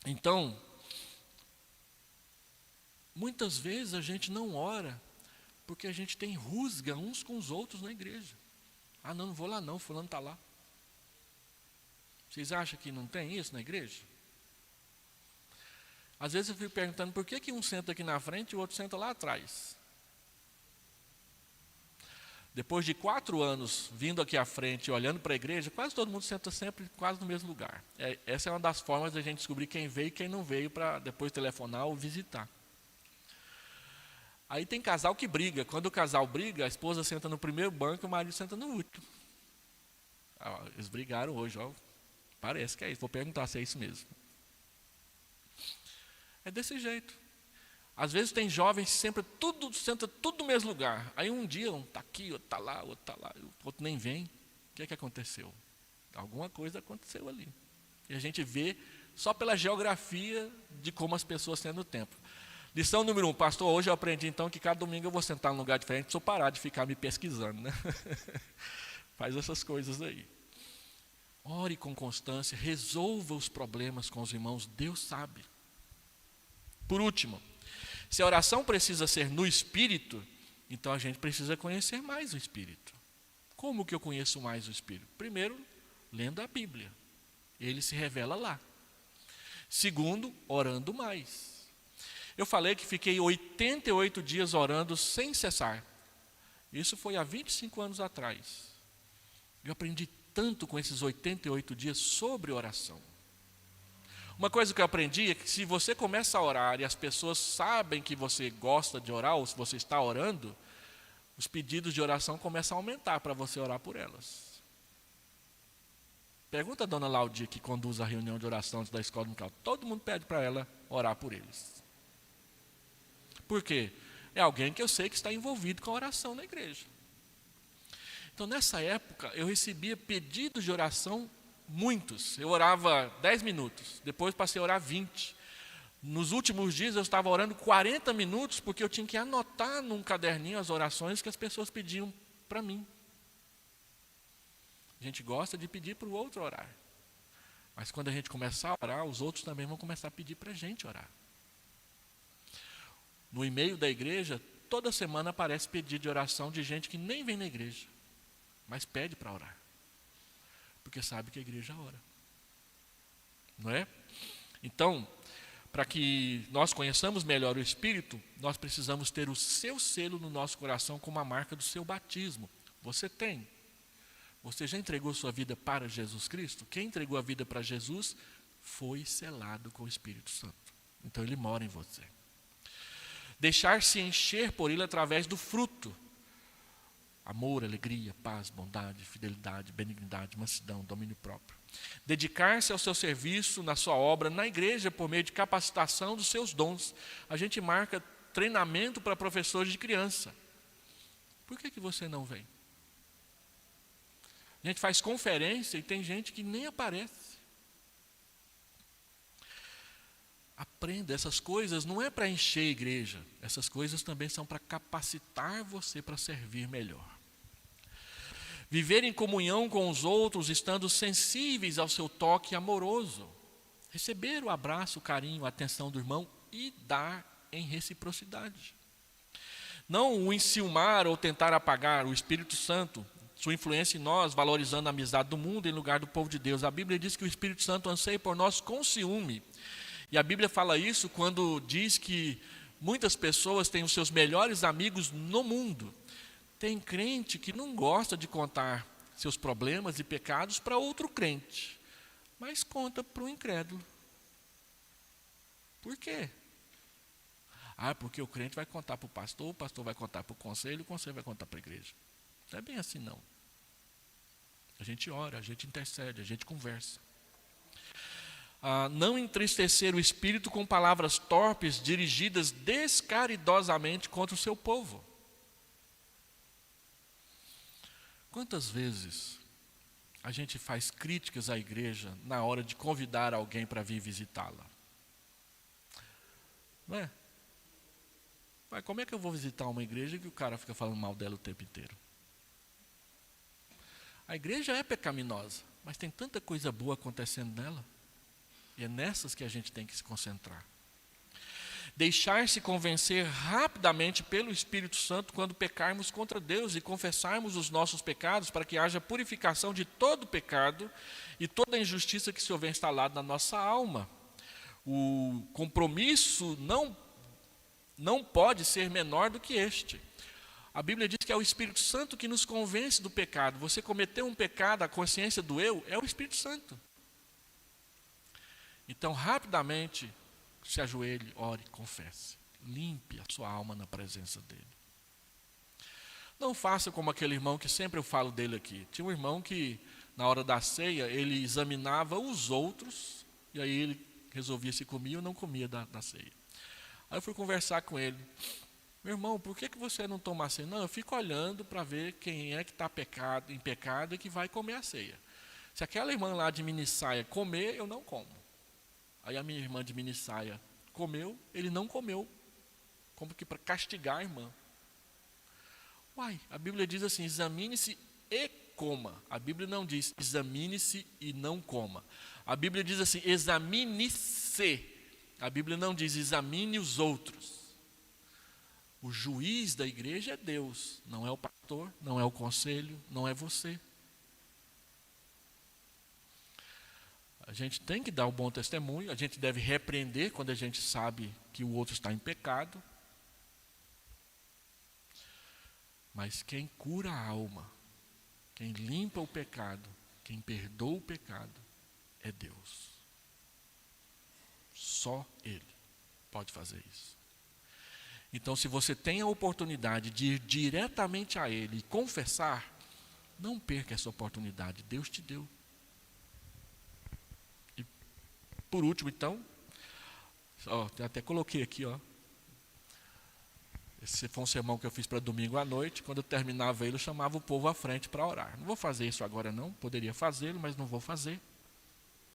Então, muitas vezes a gente não ora porque a gente tem rusga uns com os outros na igreja. Ah, não vou lá não, fulano está lá. Vocês acham que não tem isso na igreja? Às vezes eu fico perguntando por que um senta aqui na frente e o outro senta lá atrás. Depois de 4 anos vindo aqui à frente e olhando para a igreja, quase todo mundo senta sempre quase no mesmo lugar. Essa é uma das formas de a gente descobrir quem veio e quem não veio para depois telefonar ou visitar. Aí tem casal que briga. Quando o casal briga, a esposa senta no primeiro banco e o marido senta no último. Eles brigaram hoje, parece que é isso. Vou perguntar se é isso mesmo. É desse jeito. Às vezes tem jovens que senta tudo no mesmo lugar. Aí um dia um está aqui, outro está lá, outro está lá, o outro nem vem. O que é que aconteceu? Alguma coisa aconteceu ali. E a gente vê só pela geografia de como as pessoas têm no tempo. Lição número 1, pastor, hoje eu aprendi então que cada domingo eu vou sentar num lugar diferente, preciso parar de ficar me pesquisando, né? Faz essas coisas aí. Ore com constância, resolva os problemas com os irmãos, Deus sabe. Por último, se a oração precisa ser no Espírito, então a gente precisa conhecer mais o Espírito. Como que eu conheço mais o Espírito? Primeiro, lendo a Bíblia. Ele se revela lá. Segundo, orando mais. Eu falei que fiquei 88 dias orando sem cessar. Isso foi há 25 anos atrás. Eu aprendi tanto com esses 88 dias sobre oração. Uma coisa que eu aprendi é que se você começa a orar e as pessoas sabem que você gosta de orar, ou se você está orando, os pedidos de oração começam a aumentar para você orar por elas. Pergunta a dona Laudia, que conduz a reunião de oração da escola dominical. Todo mundo pede para ela orar por eles. Por quê? É alguém que eu sei que está envolvido com a oração na igreja. Então, nessa época, eu recebia pedidos de oração muitos. Eu orava 10 minutos, depois passei a orar 20. Nos últimos dias eu estava orando 40 minutos, porque eu tinha que anotar num caderninho as orações que as pessoas pediam para mim. A gente gosta de pedir para o outro orar. Mas quando a gente começar a orar, os outros também vão começar a pedir para a gente orar. No e-mail da igreja, toda semana aparece pedido de oração de gente que nem vem na igreja, mas pede para orar. Porque sabe que a igreja ora. Não é? Então, para que nós conheçamos melhor o Espírito, nós precisamos ter o seu selo no nosso coração como a marca do seu batismo. Você tem. Você já entregou sua vida para Jesus Cristo? Quem entregou a vida para Jesus foi selado com o Espírito Santo. Então ele mora em você. Deixar-se encher por ele através do fruto. Amor, alegria, paz, bondade, fidelidade, benignidade, mansidão, domínio próprio. Dedicar-se ao seu serviço, na sua obra, na igreja, por meio de capacitação dos seus dons. A gente marca treinamento para professores de criança. Por que você não vem? A gente faz conferência e tem gente que nem aparece. Aprenda, essas coisas não é para encher a igreja. Essas coisas também são para capacitar você para servir melhor. Viver em comunhão com os outros, estando sensíveis ao seu toque amoroso. Receber o abraço, o carinho, a atenção do irmão e dar em reciprocidade. Não o enciumar ou tentar apagar o Espírito Santo, sua influência em nós, valorizando a amizade do mundo em lugar do povo de Deus. A Bíblia diz que o Espírito Santo anseia por nós com ciúme. E a Bíblia fala isso quando diz que muitas pessoas têm os seus melhores amigos no mundo. Tem crente que não gosta de contar seus problemas e pecados para outro crente, mas conta para o incrédulo. Por quê? Porque o crente vai contar para o pastor vai contar para o conselho vai contar para a igreja. Não é bem assim não. A gente ora, a gente intercede, a gente conversa. Não entristecer o espírito com palavras torpes dirigidas descaridosamente contra o seu povo. Quantas vezes a gente faz críticas à igreja na hora de convidar alguém para vir visitá-la? Não é? Mas como é que eu vou visitar uma igreja que o cara fica falando mal dela o tempo inteiro? A igreja é pecaminosa, mas tem tanta coisa boa acontecendo nela. E é nessas que a gente tem que se concentrar. Deixar-se convencer rapidamente pelo Espírito Santo quando pecarmos contra Deus e confessarmos os nossos pecados para que haja purificação de todo pecado e toda injustiça que se houver instalado na nossa alma. O compromisso não pode ser menor do que este. A Bíblia diz que é o Espírito Santo que nos convence do pecado. Você cometeu um pecado, a consciência doeu, é o Espírito Santo. Então, rapidamente, se ajoelhe, ore, confesse. Limpe a sua alma na presença dele. Não faça como aquele irmão que sempre eu falo dele aqui. Tinha um irmão que, na hora da ceia, ele examinava os outros, e aí ele resolvia se comia ou não comia da ceia. Aí eu fui conversar com ele. Meu irmão, por que você não toma a ceia? Não, eu fico olhando para ver quem é que está em pecado e que vai comer a ceia. Se aquela irmã lá de minissaia comer, eu não como. Aí a minha irmã de minissaia comeu, ele não comeu. Como que para castigar a irmã. Uai, a Bíblia diz assim, examine-se e coma. A Bíblia não diz examine-se e não coma. A Bíblia diz assim, examine-se. A Bíblia não diz examine os outros. O juiz da igreja é Deus, não é o pastor, não é o conselho, não é você. A gente tem que dar um bom testemunho, a gente deve repreender quando a gente sabe que o outro está em pecado. Mas quem cura a alma, quem limpa o pecado, quem perdoa o pecado, é Deus. Só Ele pode fazer isso. Então, se você tem a oportunidade de ir diretamente a Ele e confessar, não perca essa oportunidade, Deus te deu. E por último, então, até coloquei aqui, esse foi um sermão que eu fiz para domingo à noite. Quando eu terminava ele, eu chamava o povo à frente para orar. Não vou fazer isso agora não, poderia fazê-lo, mas não vou fazer.